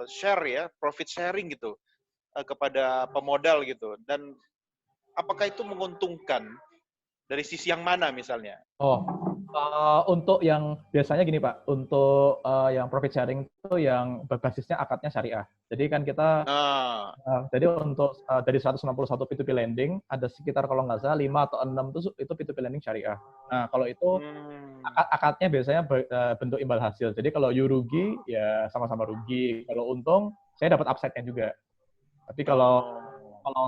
S4: share ya, profit sharing gitu kepada pemodal gitu, dan apakah itu menguntungkan dari sisi yang mana misalnya?
S3: Untuk yang biasanya gini Pak, untuk yang profit sharing itu yang berbasisnya akadnya syariah. Jadi kan kita, jadi untuk dari 161 P2P lending, ada sekitar kalau nggak salah 5 atau 6 itu P2P lending syariah. Nah kalau itu akadnya biasanya bentuk imbal hasil. Jadi kalau you rugi, ya sama-sama rugi. Kalau untung, saya dapat upside-nya juga. Tapi kalau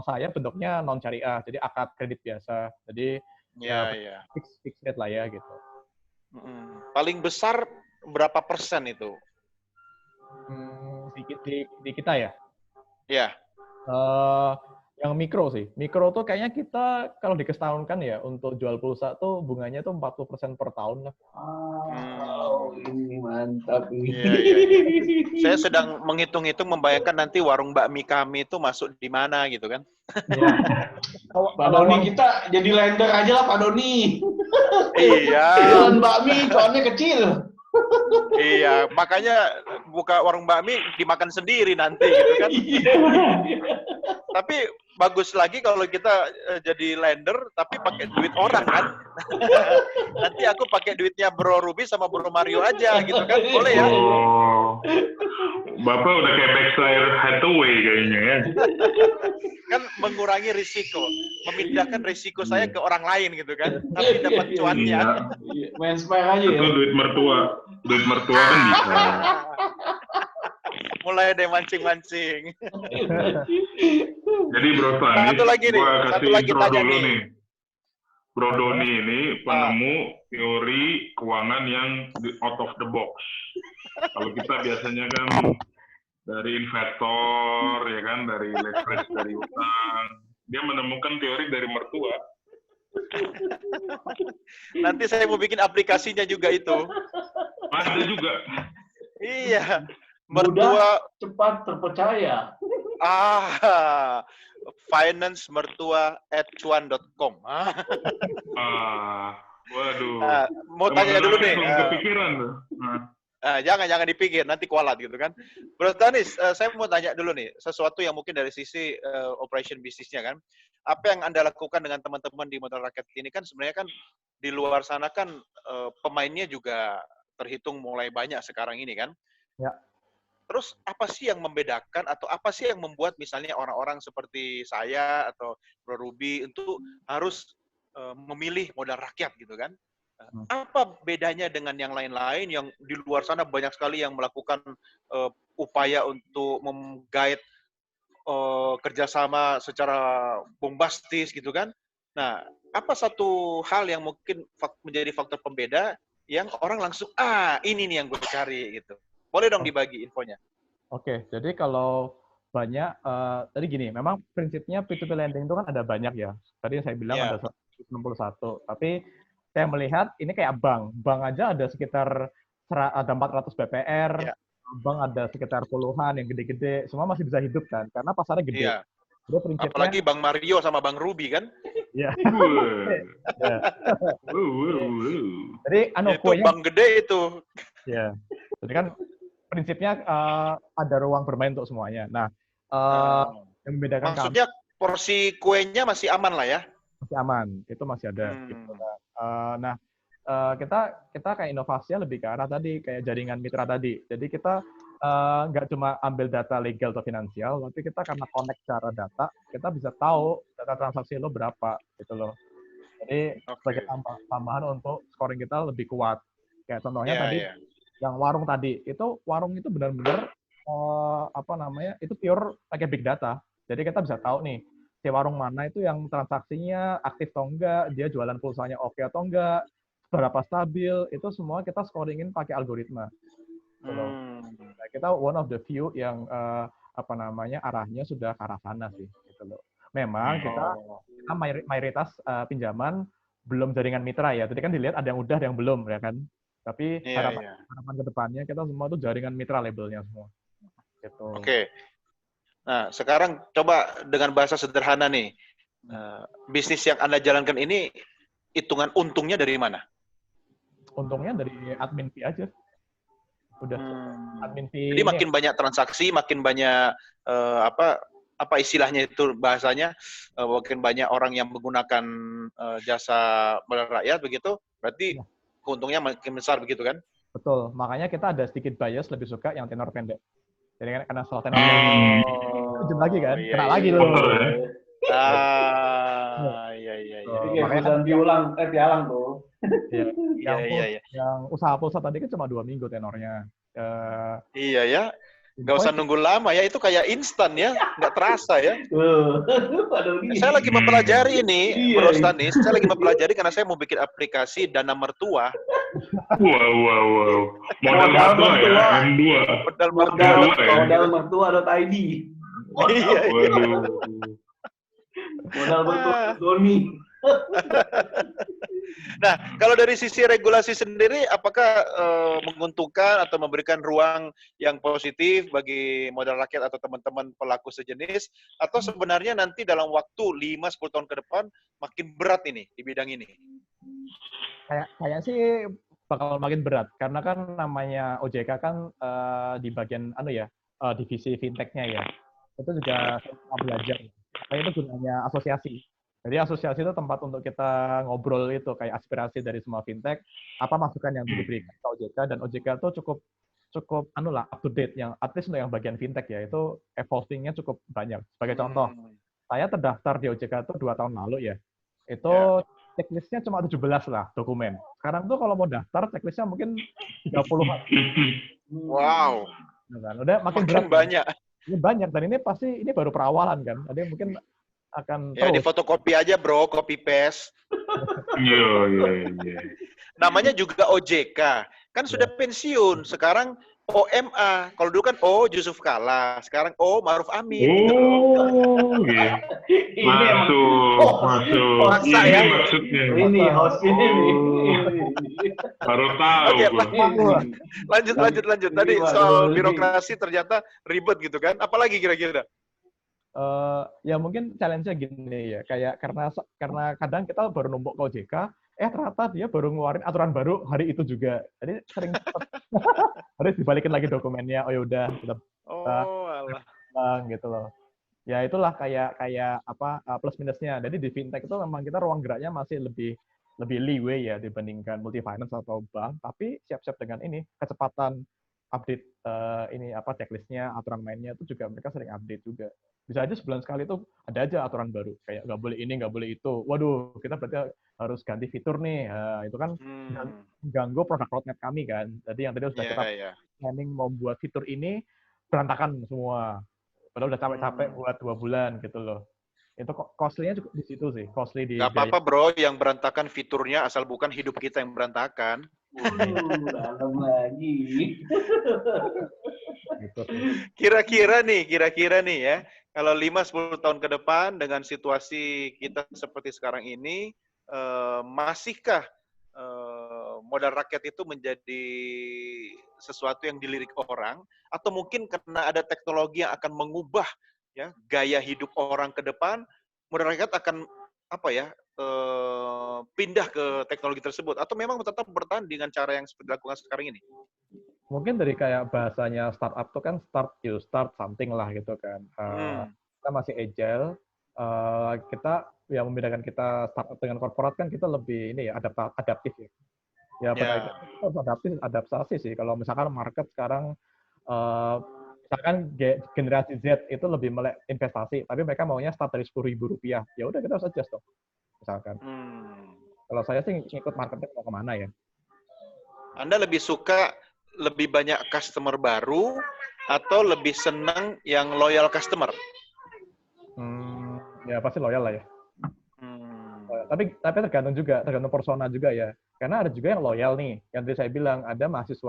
S3: saya bentuknya non syariah, jadi akad kredit biasa. Jadi fix rate lah ya gitu.
S4: Paling besar berapa persen itu?
S3: Di kita ya?
S4: Ya.
S3: Yang mikro sih. Mikro tuh kayaknya kita kalau dikestahunkan ya untuk jual pulsa tuh bunganya tuh 40% per tahun lah.
S1: Ini mantap ini.
S4: Saya sedang menghitung-hitung membayangkan nanti warung bakmi kami itu masuk di mana gitu kan.
S1: Pak Doni kita jadi lender aja lah Pak Doni.
S4: Iya.
S1: Jualan bakmi cuannya kecil.
S4: Iya, makanya buka warung bakmi dimakan sendiri nanti gitu kan. Tapi bagus lagi kalau kita jadi lender tapi pakai duit orang kan. Nanti aku pakai duitnya Bro Ruby sama Bro Mario aja gitu kan. Boleh ya?
S2: Bapak udah kayak Berkshire Hathaway kayaknya ya.
S4: Kan mengurangi risiko, memindahkan risiko saya ke orang lain gitu kan. Tapi dapat cuannya.
S1: Main spare aja ya.
S2: Itu duit mertua kan bisa.
S4: Mulai deh mancing-mancing.
S2: Jadi Bro Stanis,
S4: satu lagi nih,
S2: kasih intro dulu nih. Bro Doni ini penemu teori keuangan yang out of the box. Kalau kita biasanya kan dari investor, ya kan, dari leverage, dari utang. Dia menemukan teori dari mertua.
S4: Nanti saya mau bikin aplikasinya juga itu.
S2: Ada juga.
S4: Iya.
S1: Mertua cepat terpercaya.
S4: Finance@cuan.com.
S2: Waduh.
S4: Mau tanya dulu nih.
S2: Kepikiran tuh.
S4: Jangan dipikir, nanti kualat gitu kan. Bro Stanis, saya mau tanya dulu nih, sesuatu yang mungkin dari sisi operation bisnisnya kan. Apa yang Anda lakukan dengan teman-teman di Modal Rakyat ini kan sebenarnya kan di luar sana kan pemainnya juga terhitung mulai banyak sekarang ini kan.
S3: Ya.
S4: Terus apa sih yang membedakan atau apa sih yang membuat misalnya orang-orang seperti saya atau Bro Ruby untuk harus memilih modal rakyat gitu kan? Apa bedanya dengan yang lain-lain yang di luar sana banyak sekali yang melakukan upaya untuk menggait kerjasama secara bombastis gitu kan? Nah, apa satu hal yang mungkin menjadi faktor pembeda yang orang langsung ini nih yang gue cari gitu? Boleh dong dibagi infonya.
S3: Oke, jadi kalau banyak, tadi gini, memang prinsipnya P2P lending itu kan ada banyak ya. Tadi saya bilang ada 161, tapi saya melihat ini kayak bank. Bank aja ada sekitar ada 400 BPR, bank ada sekitar puluhan yang gede-gede, semua masih bisa hidup kan, karena pasarnya gede.
S4: Iya.
S3: Jadi prinsipnya,
S4: apalagi Bang Mario sama Bang Ruby kan?
S3: Iya.
S4: Jadi itu bank gede itu.
S3: Ya. Jadi kan prinsipnya ada ruang bermain untuk semuanya. Nah, yang membedakan
S4: maksudnya porsi kuenya masih aman lah ya?
S3: Masih aman, itu masih ada. Gitu. Nah, kita kayak inovasinya lebih ke arah tadi, kayak jaringan mitra tadi. Jadi kita nggak cuma ambil data legal atau finansial, tapi kita karena connect cara data, kita bisa tahu data transaksi lo berapa, gitu loh. Jadi sebagai tambahan untuk scoring kita lebih kuat. Kayak contohnya tadi, yang warung tadi, warung itu benar-benar itu pure pakai big data. Jadi kita bisa tahu nih, si warung mana itu yang transaksinya aktif atau enggak, dia jualan pulsanya oke atau enggak, berapa stabil, itu semua kita scoringin pakai algoritma. Nah, kita one of the few yang arahnya sudah ke arah sana sih, gitu loh. Memang kita mayoritas pinjaman belum jaringan mitra ya. Jadi kan dilihat ada yang udah, ada yang belum ya kan. Tapi harapan ke depannya kita semua itu jaringan mitra labelnya semua. Gitu.
S4: Oke. Nah, sekarang coba dengan bahasa sederhana nih. Bisnis yang Anda jalankan ini hitungan untungnya dari mana?
S3: Untungnya dari admin fee aja. Udah admin fee.
S4: Jadi makin banyak transaksi, makin banyak apa istilahnya itu bahasanya, makin banyak orang yang menggunakan jasa modal rakyat begitu, berarti keuntungnya makin besar begitu kan?
S3: Betul. Makanya kita ada sedikit bias lebih suka yang tenor pendek. Jadi kan karena soal tenor pendek, ujung lagi kan,
S4: iya,
S3: kena
S4: iya.
S3: lagi loh.
S4: Iya.
S1: Jadi kayak
S3: Makanya
S1: perusahaan pialang tuh.
S3: Yang usaha pulsa tadi kan cuma 2 minggu tenornya.
S4: Iya ya, nggak usah nunggu lama ya, itu kayak instan ya, nggak terasa ya. Saya lagi mempelajari ini, Bro Stanis, saya lagi mempelajari karena saya mau bikin aplikasi dana mertua.
S2: Wow. Modal mertua ya, M2.
S1: Modal mertua.id.
S4: Iya.
S1: Modal mertua Doni.
S4: Nah, kalau dari sisi regulasi sendiri, apakah menguntungkan atau memberikan ruang yang positif bagi modal rakyat atau teman-teman pelaku sejenis, atau sebenarnya nanti dalam waktu 5-10 tahun ke depan makin berat ini di bidang ini?
S3: Kayak sih bakal makin berat, karena kan namanya OJK kan di bagian divisi fintech-nya ya, itu juga belajar. Kayak itu gunanya asosiasi. Jadi asosiasi itu tempat untuk kita ngobrol itu, kayak aspirasi dari semua fintech, apa masukan yang diberikan ke OJK, dan OJK itu cukup up to date, yang at least untuk yang bagian fintech ya, itu evolving-nya cukup banyak. Sebagai contoh, saya terdaftar di OJK itu 2 tahun lalu ya, itu checklist-nya cuma 17 lah dokumen. Sekarang tuh kalau mau daftar, checklist-nya mungkin 30-an.
S4: Wow.
S3: Udah makin berat.
S4: Banyak.
S3: Ini banyak, dan ini baru perawalan kan. Ada yang mungkin akan
S4: ya di fotokopi aja bro, copy paste.
S2: Iya.
S4: Namanya juga OJK, kan sudah pensiun, sekarang OMA. Kalau dulu kan O Yusuf Kalla, sekarang O Ma'ruf Amin.
S2: Iya. Masuk.
S4: Masa ya?
S2: Ini maksudnya.
S1: Ini hostnya ini.
S2: Baru tahu.
S4: Lanjut. Tadi soal birokrasi ternyata ribet gitu kan? Apalagi kira-kira?
S3: Ya mungkin challenge-nya gini ya, kayak karena kadang kita baru numpuk ke OJK, ternyata dia baru ngeluarin aturan baru hari itu juga. Jadi sering harus dibalikin lagi dokumennya. Oh ya udah kita gitu loh. Ya itulah kayak plus minusnya. Jadi di fintech itu memang kita ruang geraknya masih lebih leeway ya dibandingkan multi finance atau bank, tapi siap-siap dengan ini kecepatan update checklistnya, aturan mainnya itu juga mereka sering update juga. Bisa aja sebulan sekali itu ada aja aturan baru, kayak nggak boleh ini, nggak boleh itu. Waduh, kita berarti harus ganti fitur nih. Nah, itu kan ganggu produk roadmap kami kan. Jadi yang tadi sudah kita planning mau buat fitur ini, berantakan semua. Padahal udah capek-capek buat 2 bulan gitu loh. Itu costly-nya juga di situ sih. Costly di
S4: nggak apa-apa bro, yang berantakan fiturnya asal bukan hidup kita yang berantakan.
S1: Dalam lagi.
S4: Kira-kira nih ya, kalau 5-10 tahun ke depan dengan situasi kita seperti sekarang ini, masihkah modal rakyat itu menjadi sesuatu yang dilirik orang, atau mungkin karena ada teknologi yang akan mengubah ya gaya hidup orang ke depan, modal rakyat akan pindah ke teknologi tersebut, atau memang tetap bertahan dengan cara yang seperti dilakukan sekarang ini?
S3: Mungkin dari kayak bahasanya startup tuh kan start something lah gitu kan. Kita masih agile. Kita yang membedakan kita startup dengan korporat kan kita lebih ini ya adaptif ya. Ya pada kita harus adaptasi sih. Kalau misalkan market sekarang misalkan generasi Z itu lebih melek investasi, tapi mereka maunya start dari Rp10.000. Ya udah kita harus adjust dong. Misalkan. Kalau saya sih ngikut marketnya mau kemana ya.
S4: Anda lebih suka lebih banyak customer baru atau lebih senang yang loyal customer?
S3: Ya pasti loyal lah ya. Tapi tergantung persona juga ya. Karena ada juga yang loyal nih. Yang tadi saya bilang ada mahasiswa